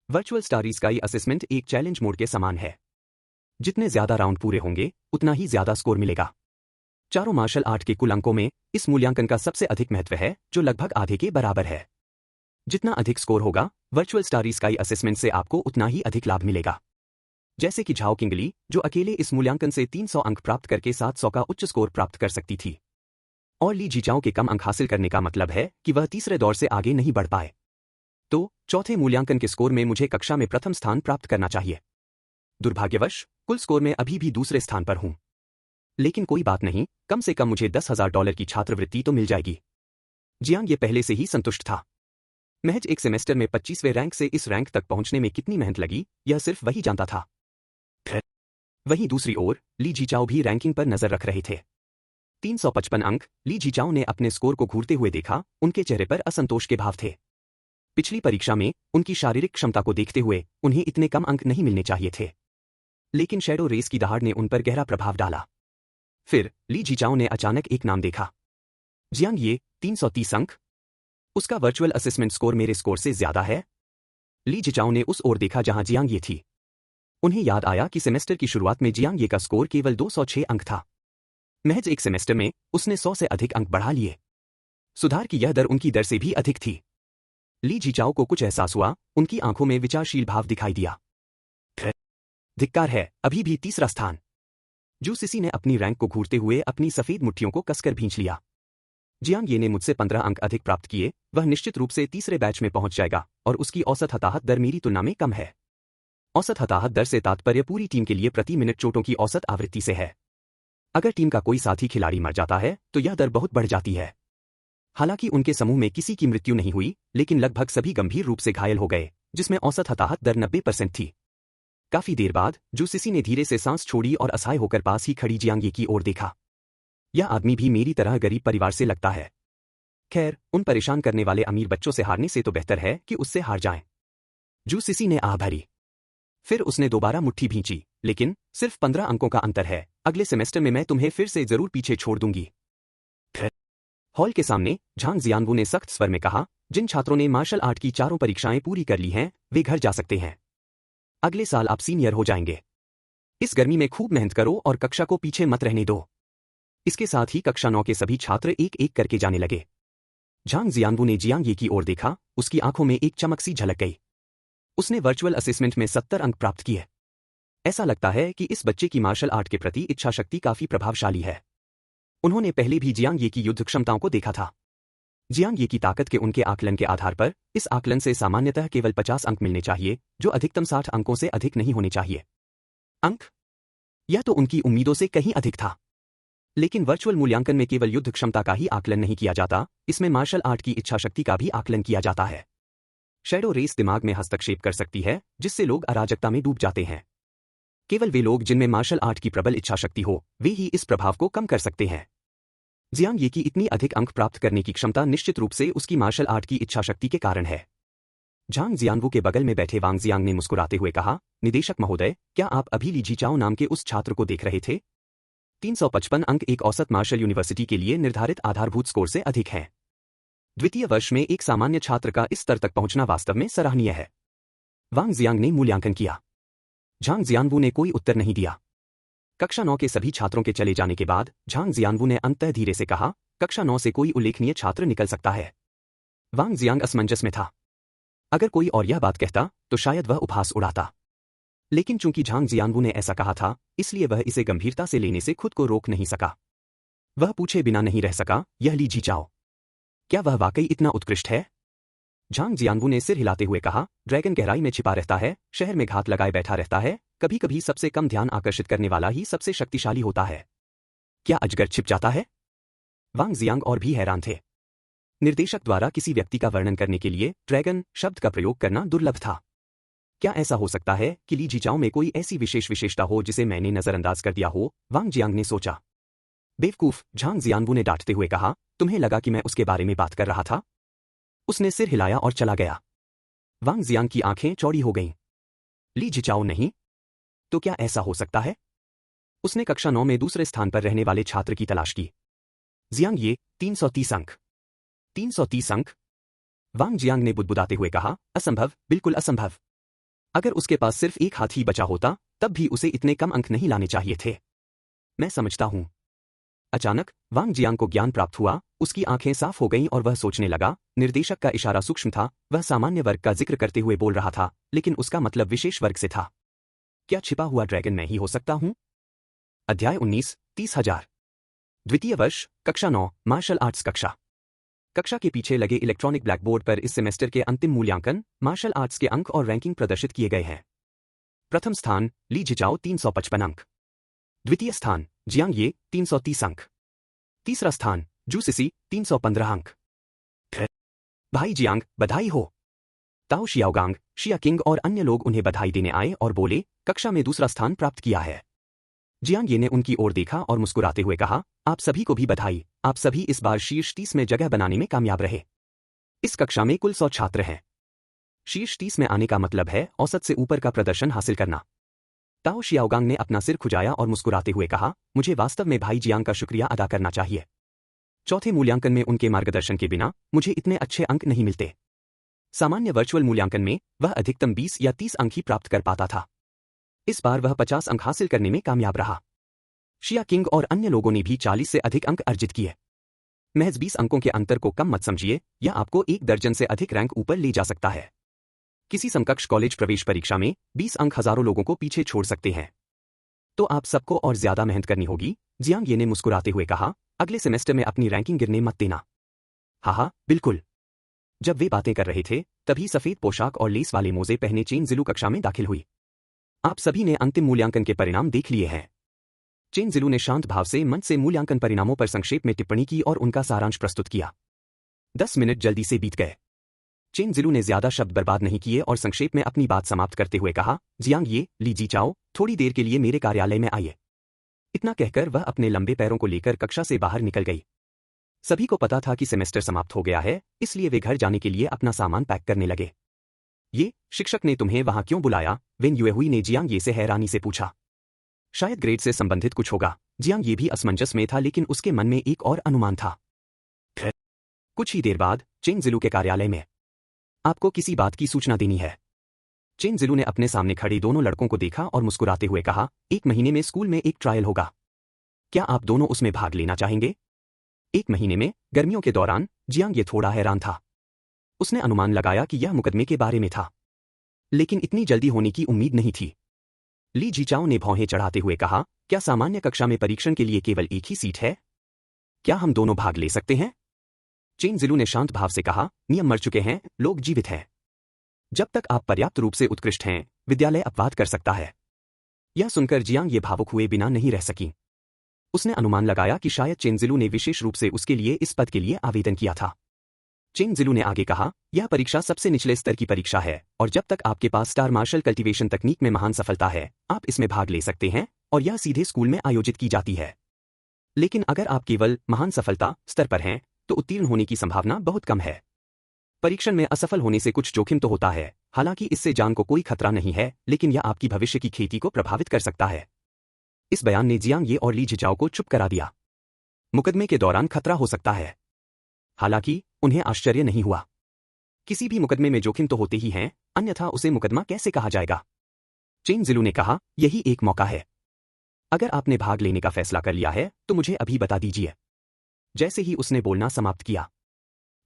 Speaker 1: वर्चुअल स्टारी स्काई असेसमेंट एक चैलेंज मोड के समान है। जितने ज्यादा राउंड पूरे होंगे उतना ही ज्यादा स्कोर मिलेगा। चारों मार्शल आर्ट के कुल अंकों में इस मूल्यांकन का सबसे अधिक महत्व है, जो लगभग आधे के बराबर है। जितना अधिक स्कोर होगा, वर्चुअल स्टारी स्काई असेसमेंट से आपको उतना ही अधिक लाभ मिलेगा। जैसे कि झाओ किंगली, जो अकेले इस मूल्यांकन से 300 अंक प्राप्त करके 700 का उच्च स्कोर प्राप्त कर सकती थी। और ली जीचाओ के कम अंक हासिल करने का मतलब है कि वह तीसरे दौर से आगे नहीं बढ़ पाए। तो चौथे मूल्यांकन के स्कोर में मुझे कक्षा में प्रथम स्थान प्राप्त करना चाहिए। दुर्भाग्यवश कुल स्कोर में अभी भी दूसरे स्थान पर हूं। लेकिन कोई बात नहीं, कम से कम मुझे $10,000 की छात्रवृत्ति तो मिल जाएगी। जियांग ये पहले से ही संतुष्ट था। महज एक सेमेस्टर में 25वें रैंक से इस रैंक तक पहुंचने में कितनी मेहनत लगी, यह सिर्फ वही जानता था। वहीं दूसरी ओर ली जीचाओ भी रैंकिंग पर नजर रख रहे थे। 355 अंक। ली जीचाओ ने अपने स्कोर को घूरते हुए देखा, उनके चेहरे पर असंतोष के भाव थे। पिछली परीक्षा में उनकी शारीरिक क्षमता को देखते हुए उन्हें इतने कम अंक नहीं मिलने चाहिए थे। लेकिन शैडो रेस की दहाड़ ने उन पर गहरा प्रभाव डाला। फिर ली जीचाओ ने अचानक एक नाम देखा। जियांग ये 330 अंक। उसका वर्चुअल असेसमेंट स्कोर मेरे स्कोर से ज्यादा है। ली जीचाओ ने उस ओर देखा जहां जियांग ये थी। उन्हें याद आया कि सेमेस्टर की शुरुआत में जियांग ये का स्कोर केवल 206 अंक था। महज एक सेमेस्टर में उसने 100 से अधिक अंक बढ़ा लिए। सुधार की यह दर उनकी दर से भी अधिक थी। ली जीचाओ को कुछ एहसास हुआ, उनकी आंखों में विचारशील भाव दिखाई दिया। धिक्कार है, अभी भी तीसरा स्थान। जू सिसी ने अपनी रैंक को घूरते हुए अपनी सफेद मुट्ठियों को कसकर भींच लिया। जियांग ये ने मुझसे 15 अंक अधिक प्राप्त किए, वह निश्चित रूप से तीसरे बैच में पहुंच जाएगा और उसकी औसत हताहत दर मेरी तुलना में कम है। औसत हताहत दर से तात्पर्य पूरी टीम के लिए प्रति मिनट चोटों की औसत आवृत्ति से है। अगर टीम का कोई साथी खिलाड़ी मर जाता है तो यह दर बहुत बढ़ जाती है। हालांकि उनके समूह में किसी की मृत्यु नहीं हुई, लेकिन लगभग सभी गंभीर रूप से घायल हो गए, जिसमें औसत हताहत दर 90% थी। काफी देर बाद जू सिसी ने धीरे से सांस छोड़ी और असहाय होकर पास ही खड़ी जियांग ये की ओर देखा। यह आदमी भी मेरी तरह गरीब परिवार से लगता है। खैर, उन परेशान करने वाले अमीर बच्चों से हारने से तो बेहतर है कि उससे हार जाएं। जू सिसी ने आह भरी। फिर उसने दोबारा मुट्ठी भींची। लेकिन सिर्फ 15 अंकों का अंतर है, अगले सेमेस्टर में मैं तुम्हें फिर से जरूर पीछे छोड़ दूंगी। हॉल के सामने झांग जियानवू ने सख्त स्वर में कहा, जिन छात्रों ने मार्शल आर्ट की चारों परीक्षाएं पूरी कर ली हैं, वे घर जा सकते हैं। अगले साल आप सीनियर हो जाएंगे। इस गर्मी में खूब मेहनत करो और कक्षा को पीछे मत रहने दो। इसके साथ ही कक्षा 9 के सभी छात्र एक एक करके जाने लगे। झांग जियानवू ने जियांग ये की ओर देखा, उसकी आंखों में एक चमक सी झलक गई। उसने वर्चुअल असेसमेंट में 70 अंक प्राप्त किए। ऐसा लगता है कि इस बच्चे की मार्शल आर्ट के प्रति इच्छा शक्ति काफी प्रभावशाली है। उन्होंने पहले भी जियांग ये की युद्ध क्षमताओं को देखा था। जियांग ये की ताकत के उनके आकलन के आधार पर इस आकलन से सामान्यतः केवल 50 अंक मिलने चाहिए, जो अधिकतम 60 अंकों से अधिक नहीं होने चाहिए। अंक? यह तो उनकी उम्मीदों से कहीं अधिक था। लेकिन वर्चुअल मूल्यांकन में केवल युद्ध क्षमता का ही आकलन नहीं किया जाता, इसमें मार्शल आर्ट की इच्छा शक्ति का भी आकलन किया जाता है। शैडो रेस दिमाग में हस्तक्षेप कर सकती है, जिससे लोग अराजकता में डूब जाते हैं। केवल वे लोग जिनमें मार्शल आर्ट की प्रबल इच्छा शक्ति हो, वे ही इस प्रभाव को कम कर सकते हैं। जियांग ये की इतनी अधिक अंक प्राप्त करने की क्षमता निश्चित रूप से उसकी मार्शल आर्ट की इच्छा शक्ति के कारण है। झांग जियानवू के बगल में बैठे वांग जियांग ने मुस्कुराते हुए कहा, निदेशक महोदय, क्या आप अभी ली जीचाओ नाम के उस छात्र को देख रहे थे? 355 अंक एक औसत मार्शल यूनिवर्सिटी के लिए निर्धारित आधारभूत स्कोर से अधिक है। द्वितीय वर्ष में एक सामान्य छात्र का इस स्तर तक पहुंचना वास्तव में सराहनीय है। वांग जियांग ने मूल्यांकन किया। झांग जियानवू ने कोई उत्तर नहीं दिया। कक्षा 9 के सभी छात्रों के चले जाने के बाद झांग जियानवू ने अंततः धीरे से कहा, कक्षा 9 से कोई उल्लेखनीय छात्र निकल सकता है। वांग जियांग असमंजस में था। अगर कोई और यह बात कहता तो शायद वह उपहास उड़ाता, लेकिन चूंकि झांग जियानवू ने ऐसा कहा था, इसलिए वह इसे गंभीरता से लेने से खुद को रोक नहीं सका। वह पूछे बिना नहीं रह सका, यह ली जीचाओ, क्या वह वाकई इतना उत्कृष्ट है? झांग जियानवू ने सिर हिलाते हुए कहा, ड्रैगन गहराई में छिपा रहता है, शहर में घात लगाए बैठा रहता है, कभी कभी सबसे कम ध्यान आकर्षित करने वाला ही सबसे शक्तिशाली होता है। क्या अजगर छिप जाता है? वांग जियांग और भी हैरान थे। निर्देशक द्वारा किसी व्यक्ति का वर्णन करने के लिए ड्रैगन शब्द का प्रयोग करना दुर्लभ था। क्या ऐसा हो सकता है कि ली जीचाओ में कोई ऐसी विशेष विशेषता हो जिसे मैंने नजरअंदाज कर दिया हो? वांग जियांग ने सोचा। बेवकूफ, झांग जियानवू ने डांटते हुए कहा, तुम्हें लगा कि मैं उसके बारे में बात कर रहा था? उसने सिर हिलाया और चला गया। वांग जियांग की आंखें चौड़ी हो गईं। ली जीचाओ नहीं? तो क्या ऐसा हो सकता है? उसने कक्षा 9 में दूसरे स्थान पर रहने वाले छात्र की तलाश की। जियांग ये 330 अंक। 330 अंक? वांग जियांग ने बुदबुदाते हुए कहा, असंभव, बिल्कुल असंभव। अगर उसके पास सिर्फ एक हाथ ही बचा होता तब भी उसे इतने कम अंक नहीं लाने चाहिए थे। मैं समझता हूं। अचानक वांग जियांग को ज्ञान प्राप्त हुआ, उसकी आंखें साफ हो गईं और वह सोचने लगा। निर्देशक का इशारा सूक्ष्म था, वह सामान्य वर्ग का जिक्र करते हुए बोल रहा था, लेकिन उसका मतलब विशेष वर्ग से था। क्या छिपा हुआ ड्रैगन मैं ही हो सकता हूं? अध्याय 19, 30,000। द्वितीय वर्ष, कक्षा 9, मार्शल आर्ट्स कक्षा। कक्षा के पीछे लगे इलेक्ट्रॉनिक ब्लैकबोर्ड पर इस सेमेस्टर के अंतिम मूल्यांकन, मार्शल आर्ट्स के अंक और रैंकिंग प्रदर्शित किए गए हैं। प्रथम स्थान, ली जीचाओ 355 अंक। द्वितीय स्थान, जियांग ये 330 अंक। तीसरा स्थान, जू सिसी 315 अंक। भाई जियांग, बधाई हो। ताओ शियाओगांग, शिया किंग और अन्य लोग उन्हें बधाई देने आए और बोले, कक्षा में दूसरा स्थान प्राप्त किया है। जियांग ये ने उनकी ओर देखा और मुस्कुराते हुए कहा, आप सभी को भी बधाई, आप सभी इस बार शीर्ष 30 में जगह बनाने में कामयाब रहे। इस कक्षा में कुल 100 छात्र हैं। शीर्ष 30 में आने का मतलब है औसत से ऊपर का प्रदर्शन हासिल करना। ताओ शियाओगांग ने अपना सिर खुजाया और मुस्कुराते हुए कहा, मुझे वास्तव में भाई जियांग का शुक्रिया अदा करना चाहिए। चौथे मूल्यांकन में उनके मार्गदर्शन के बिना मुझे इतने अच्छे अंक नहीं मिलते। सामान्य वर्चुअल मूल्यांकन में वह अधिकतम 20 या 30 अंक ही प्राप्त कर पाता था। इस बार वह 50 अंक हासिल करने में कामयाब रहा। शिया किंग और अन्य लोगों ने भी 40 से अधिक अंक अर्जित किए। महज 20 अंकों के अंतर को कम मत समझिए, यह आपको 1 दर्जन से अधिक रैंक ऊपर ले जा सकता है। किसी समकक्ष कॉलेज प्रवेश परीक्षा में 20 अंक हजारों लोगों को पीछे छोड़ सकते हैं। तो आप सबको और ज्यादा मेहनत करनी होगी, जियांग ये ने मुस्कुराते हुए कहा, अगले सेमेस्टर में अपनी रैंकिंग गिरने मत देना। हाँ, बिल्कुल। जब वे बातें कर रहे थे, तभी सफेद पोशाक और लेस वाले मोजे पहने चेन जिलू कक्षा में दाखिल हुई। आप सभी ने अंतिम मूल्यांकन के परिणाम देख लिए हैं। चेन जिलू ने शांत भाव से मंच से मूल्यांकन परिणामों पर संक्षेप में टिप्पणी की और उनका सारांश प्रस्तुत किया। 10 मिनट जल्दी से बीत गए। चेन जिलू ने ज्यादा शब्द बर्बाद नहीं किए और संक्षेप में अपनी बात समाप्त करते हुए कहा, जियांग ये, ली जीचाओ, थोड़ी देर के लिए मेरे कार्यालय में आइए। इतना कहकर वह अपने लंबे पैरों को लेकर कक्षा से बाहर निकल गई। सभी को पता था कि सेमेस्टर समाप्त हो गया है, इसलिए वे घर जाने के लिए अपना सामान पैक करने लगे। ये, शिक्षक ने तुम्हें वहां क्यों बुलाया? वेन युएहुई ने जियांग ये से हैरानी से पूछा। शायद ग्रेड से संबंधित कुछ होगा। जियांग ये भी असमंजस में था, लेकिन उसके मन में एक और अनुमान था। फिर कुछ ही देर बाद चेन जिलू के कार्यालय में। आपको किसी बात की सूचना देनी है। चेन जिलू ने अपने सामने खड़े दोनों लड़कों को देखा और मुस्कुराते हुए कहा, 1 महीने में स्कूल में एक ट्रायल होगा। क्या आप दोनों उसमें भाग लेना चाहेंगे? 1 महीने में, गर्मियों के दौरान? जियांग ये थोड़ा हैरान था। उसने अनुमान लगाया कि यह मुकदमे के बारे में था, लेकिन इतनी जल्दी होने की उम्मीद नहीं थी। ली जीचाओ ने भौहें चढ़ाते हुए कहा, क्या सामान्य कक्षा में परीक्षण के लिए केवल एक ही सीट है? क्या हम दोनों भाग ले सकते हैं? चेन जिलू ने शांत भाव से कहा, नियम मर चुके हैं, लोग जीवित हैं। जब तक आप पर्याप्त रूप से उत्कृष्ट हैं, विद्यालय अपवाद कर सकता है। यह सुनकर जियांग ये भावुक हुए बिना नहीं रह सकी। उसने अनुमान लगाया कि शायद चेन जिलू ने विशेष रूप से उसके लिए इस पद के लिए आवेदन किया था। चेन जिलू ने आगे कहा, यह परीक्षा सबसे निचले स्तर की परीक्षा है और जब तक आपके पास स्टार मार्शल कल्टीवेशन तकनीक में महान सफलता है, आप इसमें भाग ले सकते हैं और यह सीधे स्कूल में आयोजित की जाती है। लेकिन अगर आप केवल महान सफलता स्तर पर हैं, तो उत्तीर्ण होने की संभावना बहुत कम है। परीक्षण में असफल होने से कुछ जोखिम तो होता है, हालांकि इससे जान को कोई खतरा नहीं है, लेकिन यह आपकी भविष्य की खेती को प्रभावित कर सकता है। इस बयान ने जियांग ये और ली जिचाओ को चुप करा दिया। मुकदमे के दौरान खतरा हो सकता है। हालांकि उन्हें आश्चर्य नहीं हुआ। किसी भी मुकदमे में जोखिम तो होते ही हैं, अन्यथा उसे मुकदमा कैसे कहा जाएगा। चेन जिलू ने कहा, यही एक मौका है। अगर आपने भाग लेने का फैसला कर लिया है तो मुझे अभी बता दीजिए। जैसे ही उसने बोलना समाप्त किया,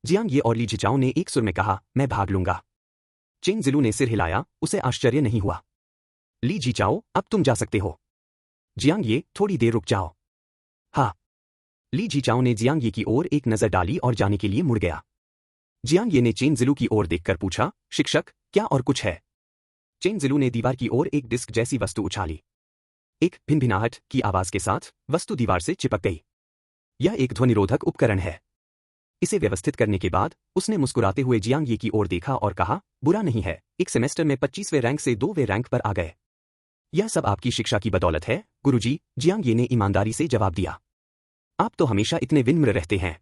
Speaker 1: जियांग ये और ली जिचाओ ने एक सुर में कहा, मैं भाग लूंगा। चेन जिलू ने सिर हिलाया, उसे आश्चर्य नहीं हुआ। ली जिचाओ, अब तुम जा सकते हो। जियांग ये, थोड़ी देर रुक जाओ। हाँ। ली जिचाओ ने जियांग ये की ओर एक नजर डाली और जाने के लिए मुड़ गया। जियांग ये ने चेन जिलू की ओर देखकर पूछा, शिक्षक, क्या और कुछ है? चेन जिलू ने दीवार की ओर एक डिस्क जैसी वस्तु उछाली। एक भिनभिनाहट की आवाज के साथ वस्तु दीवार से चिपक गई। यह एक ध्वनिरोधक उपकरण है। इसे व्यवस्थित करने के बाद उसने मुस्कुराते हुए जियांग ये की ओर देखा और कहा, बुरा नहीं है, एक सेमेस्टर में 25वें रैंक से 2वें रैंक पर आ गए। यह सब आपकी शिक्षा की बदौलत है, गुरुजी, जियांग ये ने ईमानदारी से जवाब दिया। आप तो हमेशा इतने विनम्र रहते हैं।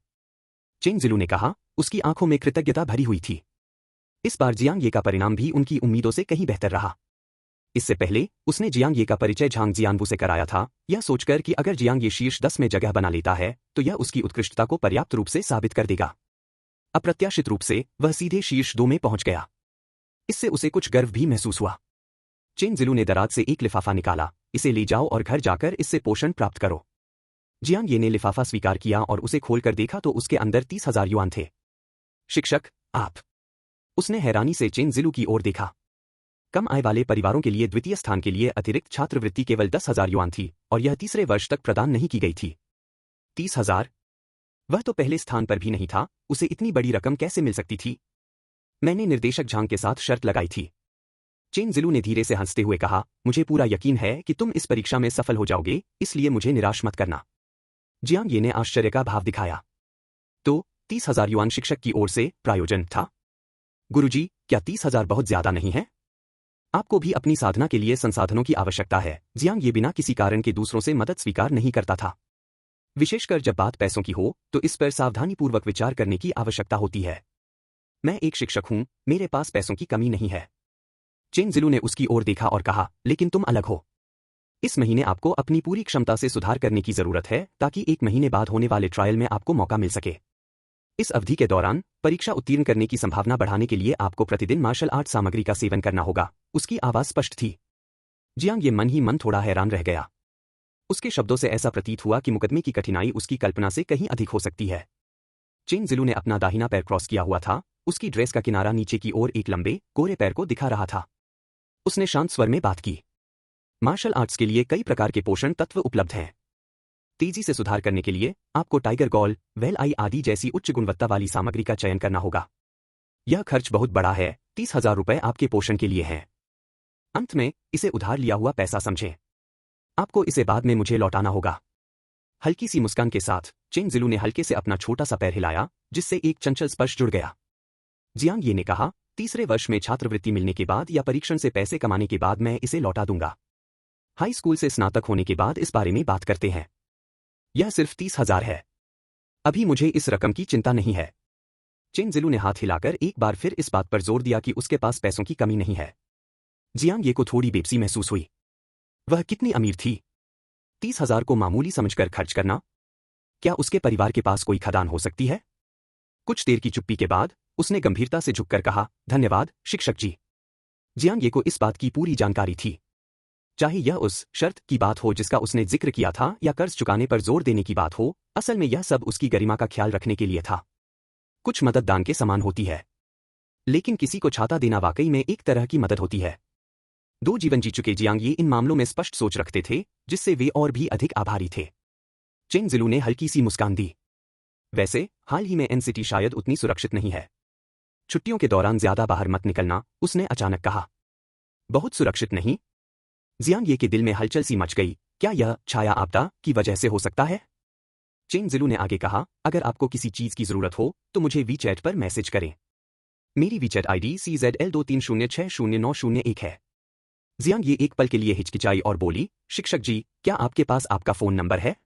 Speaker 1: चेन जिलू ने कहा, उसकी आंखों में कृतज्ञता भरी हुई थी। इस बार जियांग ये का परिणाम भी उनकी उम्मीदों से कहीं बेहतर रहा। इससे पहले उसने जियांग ये का परिचय झांग जियानबू से कराया था, यह सोचकर कि अगर जियांग ये शीर्ष 10 में जगह बना लेता है तो यह उसकी उत्कृष्टता को पर्याप्त रूप से साबित कर देगा। अप्रत्याशित रूप से वह सीधे शीर्ष 2 में पहुंच गया। इससे उसे कुछ गर्व भी महसूस हुआ। चेन जिलू ने दराज से एक लिफाफा निकाला, इसे ले जाओ और घर जाकर इससे पोषण प्राप्त करो। जियांग ये ने लिफाफा स्वीकार किया और उसे खोलकर देखा तो उसके अंदर 30,000 युआन थे। शिक्षक, आप? उसने हैरानी से चेन जिलू की ओर देखा। कम आय वाले परिवारों के लिए द्वितीय स्थान के लिए अतिरिक्त छात्रवृत्ति केवल 10,000 युआन थी और यह तीसरे वर्ष तक प्रदान नहीं की गई थी। 30,000? वह तो पहले स्थान पर भी नहीं था, उसे इतनी बड़ी रकम कैसे मिल सकती थी? मैंने निर्देशक झांग के साथ शर्त लगाई थी। चेन जिलू ने धीरे से हंसते हुए कहा, मुझे पूरा यकीन है कि तुम इस परीक्षा में सफल हो जाओगे, इसलिए मुझे निराश मत करना। जियांग ये ने आश्चर्य का भाव दिखाया। तो 30,000 युआन शिक्षक की ओर से प्रायोजन था? गुरुजी, क्या 30,000 बहुत ज्यादा नहीं है? आपको भी अपनी साधना के लिए संसाधनों की आवश्यकता है। जियांग ये बिना किसी कारण के दूसरों से मदद स्वीकार नहीं करता था। विशेषकर जब बात पैसों की हो तो इस पर सावधानीपूर्वक विचार करने की आवश्यकता होती है। मैं एक शिक्षक हूं, मेरे पास पैसों की कमी नहीं है। चेन जिलू ने उसकी ओर देखा और कहा, लेकिन तुम अलग हो। इस महीने आपको अपनी पूरी क्षमता से सुधार करने की जरूरत है ताकि 1 महीने बाद होने वाले ट्रायल में आपको मौका मिल सके। इस अवधि के दौरान परीक्षा उत्तीर्ण करने की संभावना बढ़ाने के लिए आपको प्रतिदिन मार्शल आर्ट सामग्री का सेवन करना होगा। उसकी आवाज स्पष्ट थी। जियांग ये मन ही मन थोड़ा हैरान रह गया। उसके शब्दों से ऐसा प्रतीत हुआ कि मुकदमे की कठिनाई उसकी कल्पना से कहीं अधिक हो सकती है। चेन जिलू ने अपना दाहिना पैर क्रॉस किया हुआ था, उसकी ड्रेस का किनारा नीचे की ओर एक लंबे, कोरे पैर को दिखा रहा था। उसने शांत स्वर में बात की। मार्शल आर्ट्स के लिए कई प्रकार के पोषण तत्व उपलब्ध हैं। तेजी से सुधार करने के लिए आपको टाइगर गॉल, वेल आई आदि जैसी उच्च गुणवत्ता वाली सामग्री का चयन करना होगा। यह खर्च बहुत बड़ा है, 30,000 रुपए आपके पोषण के लिए हैं। अंत में इसे उधार लिया हुआ पैसा समझें। आपको इसे बाद में मुझे लौटाना होगा। हल्की सी मुस्कान के साथ चेन जिलू ने हल्के से अपना छोटा सा पैर हिलाया, जिससे एक चंचल स्पर्श जुड़ गया। जियांग ये ने कहा, तीसरे वर्ष में छात्रवृत्ति मिलने के बाद या परीक्षण से पैसे कमाने के बाद मैं इसे लौटा दूंगा। हाई स्कूल से स्नातक होने के बाद इस बारे में बात करते हैं। यह सिर्फ 30,000 है। अभी मुझे इस रकम की चिंता नहीं है। चेन जिलू ने हाथ हिलाकर एक बार फिर इस बात पर जोर दिया कि उसके पास पैसों की कमी नहीं है। जियांग ये को थोड़ी बेबसी महसूस हुई। वह कितनी अमीर थी? 30,000 को मामूली समझकर खर्च करना? क्या उसके परिवार के पास कोई खदान हो सकती है? कुछ देर की चुप्पी के बाद उसने गंभीरता से झुककर कहा, धन्यवाद शिक्षक जी। जियांग ये को इस बात की पूरी जानकारी थी। चाहे यह उस शर्त की बात हो जिसका उसने जिक्र किया था या कर्ज चुकाने पर जोर देने की बात हो, असल में यह सब उसकी गरिमा का ख्याल रखने के लिए था। कुछ मदद दान के समान होती है, लेकिन किसी को छाता देना वाकई में एक तरह की मदद होती है। 2 जीवन जी चुके जियांग ये इन मामलों में स्पष्ट सोच रखते थे, जिससे वे और भी अधिक आभारी थे। चेन जिलू ने हल्की सी मुस्कान दी। वैसे हाल ही में एनसीटी शायद उतनी सुरक्षित नहीं है। छुट्टियों के दौरान ज्यादा बाहर मत निकलना, उसने अचानक कहा। बहुत सुरक्षित नहीं? जियांग ये के दिल में हलचल सी मच गई। क्या यह छाया आपदा की वजह से हो सकता है? चेन जिलू ने आगे कहा, अगर आपको किसी चीज की जरूरत हो तो मुझे वीचैट पर मैसेज करें। मेरी वीचैट आईडी CZL23060901 है। जियांग ये एक पल के लिए हिचकिचाई और बोली, शिक्षक जी, क्या आपके पास आपका फोन नंबर है?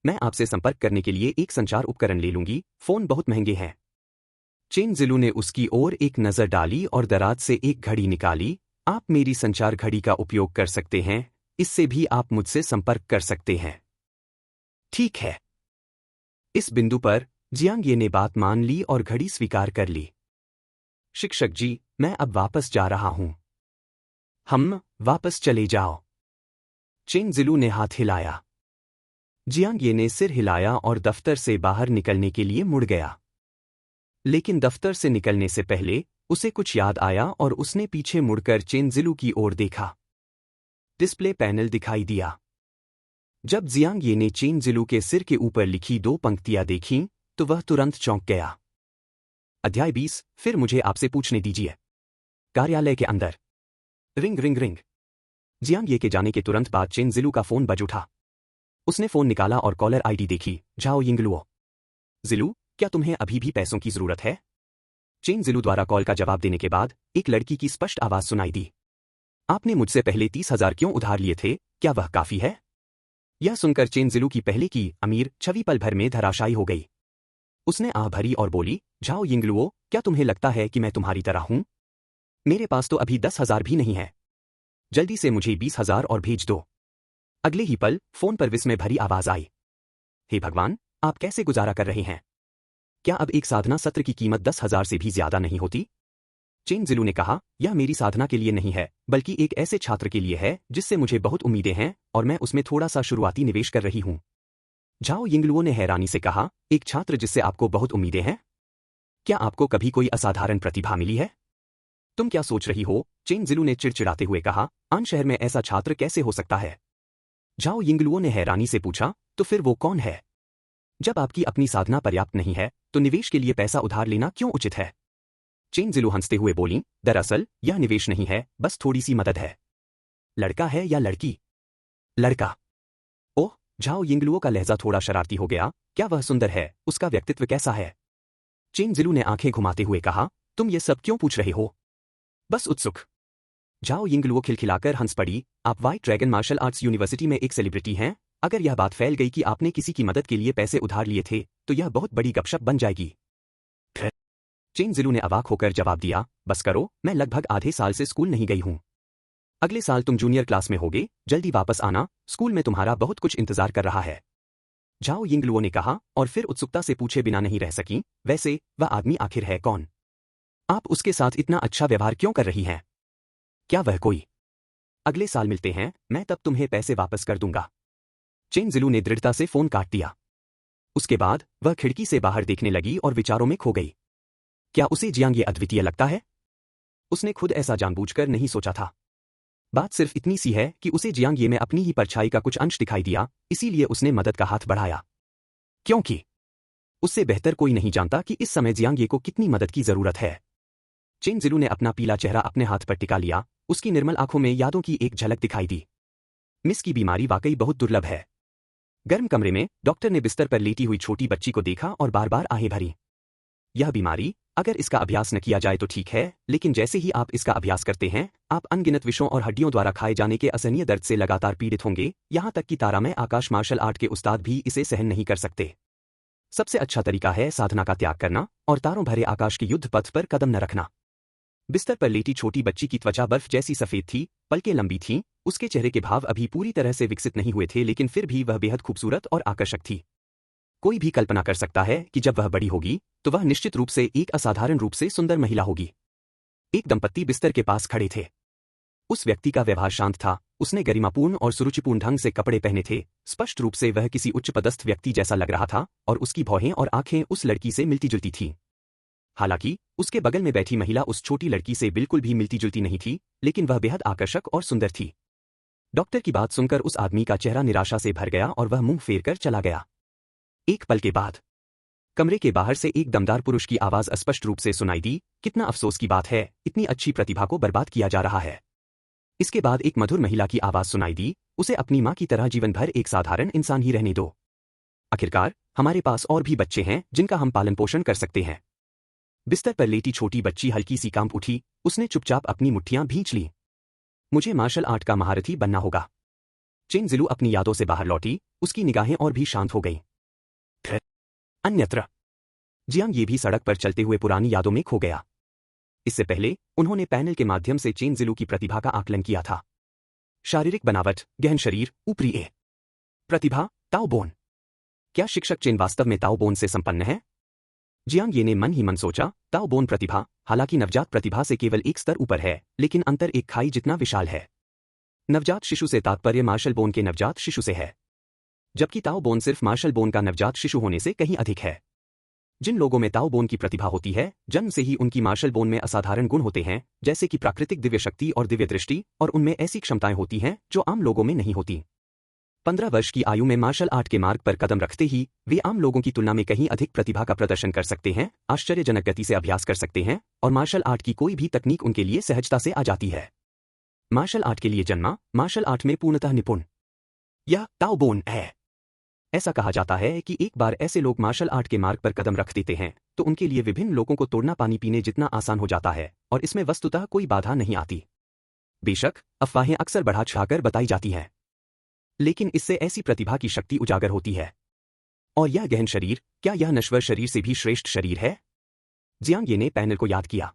Speaker 1: मैं आपसे संपर्क करने के लिए एक संचार उपकरण ले लूंगी, फोन बहुत महंगे हैं। चेन जिलू ने उसकी ओर एक नज़र डाली और दराज से एक घड़ी निकाली। आप मेरी संचार घड़ी का उपयोग कर सकते हैं, इससे भी आप मुझसे संपर्क कर सकते हैं। ठीक है। इस बिंदु पर जियांग ये ने बात मान ली और घड़ी स्वीकार कर ली। शिक्षक जी, मैं अब वापस जा रहा हूं। हम वापस चले जाओ। चेन जिलू ने हाथ हिलाया। जियांग ये ने सिर हिलाया और दफ्तर से बाहर निकलने के लिए मुड़ गया। लेकिन दफ्तर से निकलने से पहले उसे कुछ याद आया और उसने पीछे मुड़कर चेन जिलू की ओर देखा। डिस्प्ले पैनल दिखाई दिया। जब जियांग ये ने चेन जिलू के सिर के ऊपर लिखी 2 पंक्तियां देखीं, तो वह तुरंत चौंक गया। अध्याय 20। फिर मुझे आपसे पूछने दीजिए। कार्यालय के अंदर। Ring ring ring. जियांग ये के जाने के तुरंत बाद चेन जिलू का फोन बज उठा। उसने फोन निकाला और कॉलर आईडी देखी, झाओ यिंगलुओ। जिलू, क्या तुम्हें अभी भी पैसों की जरूरत है? चेन जिलू द्वारा कॉल का जवाब देने के बाद एक लड़की की स्पष्ट आवाज सुनाई दी। आपने मुझसे पहले 30,000 क्यों उधार लिए थे, क्या वह काफी है? यह सुनकर चेन जिलू की पहले की अमीर छवि पल भर में धराशायी हो गई। उसने आह भरी और बोली, झाओ यिंगलुओ, क्या तुम्हें लगता है कि मैं तुम्हारी तरह हूं? मेरे पास तो अभी 10,000 भी नहीं है। जल्दी से मुझे 20,000 और भेज दो। अगले ही पल फोन पर विस्मय भरी आवाज आई। हे भगवान, आप कैसे गुजारा कर रहे हैं? क्या अब एक साधना सत्र की कीमत 10,000 से भी ज्यादा नहीं होती? चेन जिलू ने कहा, यह मेरी साधना के लिए नहीं है, बल्कि एक ऐसे छात्र के लिए है जिससे मुझे बहुत उम्मीदें हैं और मैं उसमें थोड़ा सा शुरुआती निवेश कर रही हूं। झाओ यिंगलुओ ने हैरानी से कहा, एक छात्र जिससे आपको बहुत उम्मीदें हैं? क्या आपको कभी कोई असाधारण प्रतिभा मिली है? तुम क्या सोच रही हो? चेन जिलू ने चिड़चिड़ाते हुए कहा, आन शहर में ऐसा छात्र कैसे हो सकता है? झाओ यिंगलुओ ने हैरानी से पूछा, तो फिर वो कौन है? जब आपकी अपनी साधना पर्याप्त नहीं है, तो निवेश के लिए पैसा उधार लेना क्यों उचित है? चेन जिलू हंसते हुए बोली, दरअसल यह निवेश नहीं है, बस थोड़ी सी मदद है। लड़का है या लड़की? लड़का। ओह, झाओ यिंगलुओ का लहजा थोड़ा शरारती हो गया, क्या वह सुंदर है? उसका व्यक्तित्व कैसा है? चेन जिलू ने आंखें घुमाते हुए कहा, तुम ये सब क्यों पूछ रहे हो? बस उत्सुक। झाओ यिंगलुओ खिलखिलाकर हंस पड़ी, आप white dragon martial arts university में एक सेलिब्रिटी हैं। अगर यह बात फैल गई कि आपने किसी की मदद के लिए पैसे उधार लिए थे, तो यह बहुत बड़ी गपशप बन जाएगी। चेन जिलू ने अवाक होकर जवाब दिया, बस करो, मैं लगभग आधे साल से स्कूल नहीं गई हूं। अगले साल तुम जूनियर क्लास में होगे, जल्दी वापस आना, स्कूल में तुम्हारा बहुत कुछ इंतजार कर रहा है। झाओ यिंगलुओ ने कहा और फिर उत्सुकता से पूछे बिना नहीं रह सकी, वैसे वह आदमी आखिर है कौन? आप उसके साथ इतना अच्छा व्यवहार क्यों कर रही हैं? क्या वह कोई? अगले साल मिलते हैं, मैं तब तुम्हें पैसे वापस कर दूंगा। चेन जिलू ने दृढ़ता से फोन काट दिया। उसके बाद वह खिड़की से बाहर देखने लगी और विचारों में खो गई। क्या उसे जियांग ये अद्वितीय लगता है? उसने खुद ऐसा जानबूझकर नहीं सोचा था। बात सिर्फ इतनी सी है कि उसे जियांग ये में अपनी ही परछाई का कुछ अंश दिखाई दिया, इसीलिए उसने मदद का हाथ बढ़ाया। क्योंकि उससे बेहतर कोई नहीं जानता कि इस समय जियांग ये को कितनी मदद की जरूरत है। चेन जिलू ने अपना पीला चेहरा अपने हाथ पर टिका लिया, उसकी निर्मल आंखों में यादों की एक झलक दिखाई दी। मिस की बीमारी वाकई बहुत दुर्लभ है। गर्म कमरे में डॉक्टर ने बिस्तर पर लेटी हुई छोटी बच्ची को देखा और बार बार आहें भरी। यह बीमारी, अगर इसका अभ्यास न किया जाए तो ठीक है, लेकिन जैसे ही आप इसका अभ्यास करते हैं, आप अनगिनत विषों और हड्डियों द्वारा खाए जाने के असहनीय दर्द से लगातार पीड़ित होंगे, यहां तक कि तारामय आकाश मार्शल आर्ट के उस्ताद भी इसे सहन नहीं कर सकते। सबसे अच्छा तरीका है साधना का त्याग करना और तारों भरे आकाश के युद्ध पथ पर कदम न रखना। बिस्तर पर लेटी छोटी बच्ची की त्वचा बर्फ जैसी सफेद थी, पलकें लंबी थीं, उसके चेहरे के भाव अभी पूरी तरह से विकसित नहीं हुए थे, लेकिन फिर भी वह बेहद खूबसूरत और आकर्षक थी। कोई भी कल्पना कर सकता है कि जब वह बड़ी होगी, तो वह निश्चित रूप से एक असाधारण रूप से सुंदर महिला होगी। एक दंपत्ति बिस्तर के पास खड़े थे। उस व्यक्ति का व्यवहार शांत था, उसने गरिमापूर्ण और सुरुचिपूर्ण ढंग से कपड़े पहने थे, स्पष्ट रूप से वह किसी उच्च पदस्थ व्यक्ति जैसा लग रहा था, और उसकी भौहें और आंखें उस लड़की से मिलती जुलती थीं। हालांकि उसके बगल में बैठी महिला उस छोटी लड़की से बिल्कुल भी मिलती जुलती नहीं थी, लेकिन वह बेहद आकर्षक और सुंदर थी। डॉक्टर की बात सुनकर उस आदमी का चेहरा निराशा से भर गया और वह मुंह फेर कर चला गया। एक पल के बाद कमरे के बाहर से एक दमदार पुरुष की आवाज स्पष्ट रूप से सुनाई दी, कितना अफसोस की बात है, इतनी अच्छी प्रतिभा को बर्बाद किया जा रहा है। इसके बाद एक मधुर महिला की आवाज सुनाई दी, उसे अपनी मां की तरह जीवन भर एक साधारण इंसान ही रहने दो। आखिरकार हमारे पास और भी बच्चे हैं जिनका हम पालन पोषण कर सकते हैं। बिस्तर पर लेटी छोटी बच्ची हल्की सी कांप उठी, उसने चुपचाप अपनी मुट्ठियां भींच लीं। मुझे मार्शल आर्ट का महारथी बनना होगा। चेन जिलू अपनी यादों से बाहर लौटी, उसकी निगाहें और भी शांत हो गईं। अन्यत्र जियांग ये भी सड़क पर चलते हुए पुरानी यादों में खो गया। इससे पहले उन्होंने पैनल के माध्यम से चेन जिलू की प्रतिभा का आकलन किया था। शारीरिक बनावट, गहन शरीर, ऊपरी ए। प्रतिभा, ताओ बोन। क्या शिक्षक चेन वास्तव में ताओ बोन से संपन्न है? जियांग ये ने मन ही मन सोचा, ताओ बोन प्रतिभा, हालांकि नवजात प्रतिभा से केवल एक स्तर ऊपर है, लेकिन अंतर एक खाई जितना विशाल है। नवजात शिशु से तात्पर्य मार्शल बोन के नवजात शिशु से है, जबकि ताओ बोन सिर्फ मार्शल बोन का नवजात शिशु होने से कहीं अधिक है। जिन लोगों में ताओ बोन की प्रतिभा होती है, जन्म से ही उनकी मार्शल बोन में असाधारण गुण होते हैं, जैसे कि प्राकृतिक दिव्य शक्ति और दिव्य दृष्टि, और उनमें ऐसी क्षमताएं होती हैं जो आम लोगों में नहीं होती। 15 वर्ष की आयु में मार्शल आर्ट के मार्ग पर कदम रखते ही वे आम लोगों की तुलना में कहीं अधिक प्रतिभा का प्रदर्शन कर सकते हैं, आश्चर्यजनक गति से अभ्यास कर सकते हैं, और मार्शल आर्ट की कोई भी तकनीक उनके लिए सहजता से आ जाती है। मार्शल आर्ट के लिए जन्मा, मार्शल आर्ट में पूर्णतः निपुण, यह ताओ बोन है। ऐसा कहा जाता है कि एक बार ऐसे लोग मार्शल आर्ट के मार्ग पर कदम रख देते हैं तो उनके लिए विभिन्न लोगों को तोड़ना पानी पीने जितना आसान हो जाता है, और इसमें वस्तुतः कोई बाधा नहीं आती। बेशक अफवाहें अक्सर बढ़ा चढ़ाकर बताई जाती हैं, लेकिन इससे ऐसी प्रतिभा की शक्ति उजागर होती है। और यह गहन शरीर, क्या यह नश्वर शरीर से भी श्रेष्ठ शरीर है? जियांग ये ने पैनल को याद किया।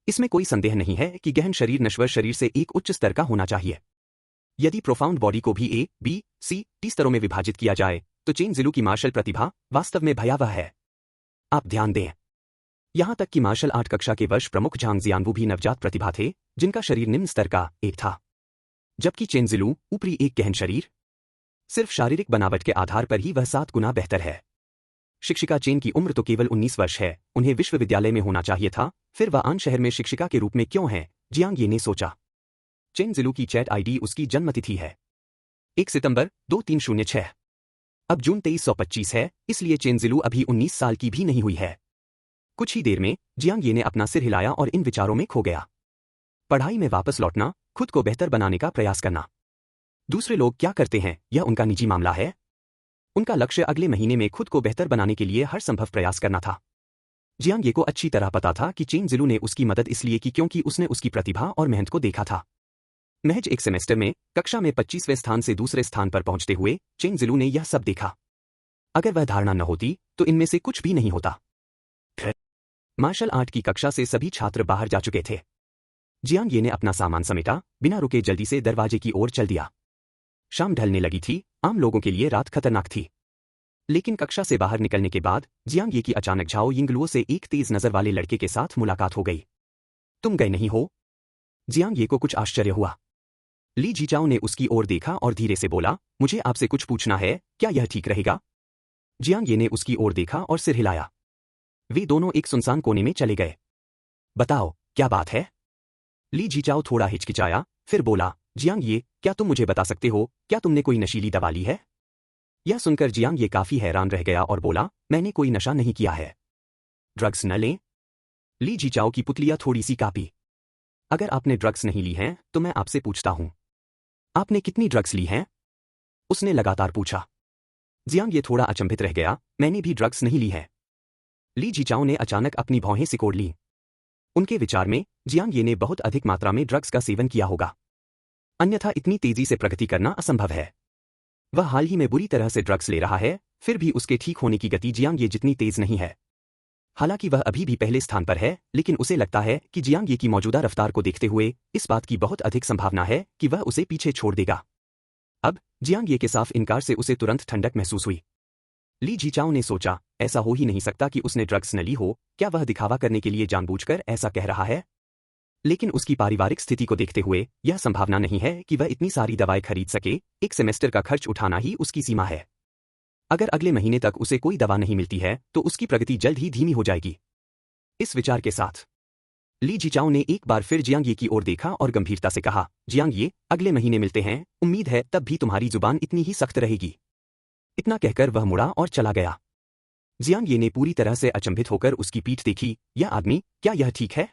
Speaker 1: इसमें कोई संदेह नहीं है कि गहन शरीर नश्वर शरीर से एक उच्च स्तर का होना चाहिए। यदि प्रोफाउंड बॉडी को भी ए, बी, सी, टी स्तरों में विभाजित किया जाए तो चेन जिलू की मार्शल प्रतिभा वास्तव में भयावह है। आप ध्यान दें, यहां तक कि मार्शल आर्ट कक्षा के वर्ष प्रमुख झांग जियानवू भी नवजात प्रतिभा थे, जिनका शरीर निम्न स्तर का एक था, जबकि चेन जिलू ऊपरी एक गहन शरीर। सिर्फ शारीरिक बनावट के आधार पर ही वह 7 गुना बेहतर है। शिक्षिका चेन की उम्र तो केवल 19 वर्ष है, उन्हें विश्वविद्यालय में होना चाहिए था, फिर वह आन शहर में शिक्षिका के रूप में क्यों है? जियांग ये ने सोचा। चेन जिलू की चैट आईडी उसकी जन्मतिथि है 1 सितंबर 2306। अब जून 2325 है, इसलिए चेन जिलू अभी 19 साल की भी नहीं हुई है। कुछ ही देर में जियांग ये ने अपना सिर हिलाया और इन विचारों में खो गया। पढ़ाई में वापस लौटना, खुद को बेहतर बनाने का प्रयास करना। दूसरे लोग क्या करते हैं यह उनका निजी मामला है। उनका लक्ष्य अगले महीने में खुद को बेहतर बनाने के लिए हर संभव प्रयास करना था। जियांग ये को अच्छी तरह पता था कि चेन जिलू ने उसकी मदद इसलिए की क्योंकि उसने उसकी प्रतिभा और मेहनत को देखा था। महज एक सेमेस्टर में कक्षा में 25वें स्थान से दूसरे स्थान पर पहुंचते हुए चेन जिलू ने यह सब देखा। अगर वह धारणा न होती तो इनमें से कुछ भी नहीं होता। मार्शल आर्ट की कक्षा से सभी छात्र बाहर जा चुके थे। जियांग ये ने अपना सामान समेटा, बिना रुके जल्दी से दरवाजे की ओर चल दिया। शाम ढलने लगी थी, आम लोगों के लिए रात खतरनाक थी। लेकिन कक्षा से बाहर निकलने के बाद जियांग ये की अचानक झाओ यिंगलुओ से एक तेज नजर वाले लड़के के साथ मुलाकात हो गई। तुम गए नहीं हो? जियांग ये को कुछ आश्चर्य हुआ। ली जीचाओ ने उसकी ओर देखा और धीरे से बोला, मुझे आपसे कुछ पूछना है, क्या यह ठीक रहेगा? जियांग ये ने उसकी ओर देखा और सिर हिलाया। वे दोनों एक सुनसान कोने में चले गए। बताओ, क्या बात है? ली जीचाओ थोड़ा हिचकिचाया, फिर बोला, जियांग ये, क्या तुम मुझे बता सकते हो, क्या तुमने कोई नशीली दवा ली है? यह सुनकर जियांग ये काफी हैरान रह गया और बोला, मैंने कोई नशा नहीं किया है। ड्रग्स न लें? ली जीचाओ की पुतलियां थोड़ी सी कांपी। अगर आपने ड्रग्स नहीं ली हैं तो मैं आपसे पूछता हूं, आपने कितनी ड्रग्स ली हैं? उसने लगातार पूछा। जियांग ये थोड़ा अचंभित रह गया, मैंने भी ड्रग्स नहीं ली है। ली जीचाओ ने अचानक अपनी भौहें सिकोड़ ली। उनके विचार में जियांग ये ने बहुत अधिक मात्रा में ड्रग्स का सेवन किया होगा, अन्यथा इतनी तेजी से प्रगति करना असंभव है। वह हाल ही में बुरी तरह से ड्रग्स ले रहा है, फिर भी उसके ठीक होने की गति जियांग ये जितनी तेज नहीं है। हालांकि वह अभी भी पहले स्थान पर है, लेकिन उसे लगता है कि जियांग ये की मौजूदा रफ्तार को देखते हुए इस बात की बहुत अधिक संभावना है कि वह उसे पीछे छोड़ देगा। अब जियांग ये के साफ इनकार से उसे तुरंत ठंडक महसूस हुई। ली जीचाओ ने सोचा, ऐसा हो ही नहीं सकता कि उसने ड्रग्स न ली हो, क्या वह दिखावा करने के लिए जानबूझकर ऐसा कह रहा है? लेकिन उसकी पारिवारिक स्थिति को देखते हुए यह संभावना नहीं है कि वह इतनी सारी दवाएं खरीद सके, एक सेमेस्टर का खर्च उठाना ही उसकी सीमा है। अगर अगले महीने तक उसे कोई दवा नहीं मिलती है तो उसकी प्रगति जल्द ही धीमी हो जाएगी। इस विचार के साथ ली जीचाओ ने एक बार फिर जियांग ये की ओर देखा और गंभीरता से कहा, जियांग ये, अगले महीने मिलते हैं, उम्मीद है तब भी तुम्हारी जुबान इतनी ही सख्त रहेगी। इतना कहकर वह मुड़ा और चला गया। जियांग ये ने पूरी तरह से अचंभित होकर उसकी पीठ देखी। यह आदमी, क्या यह ठीक है?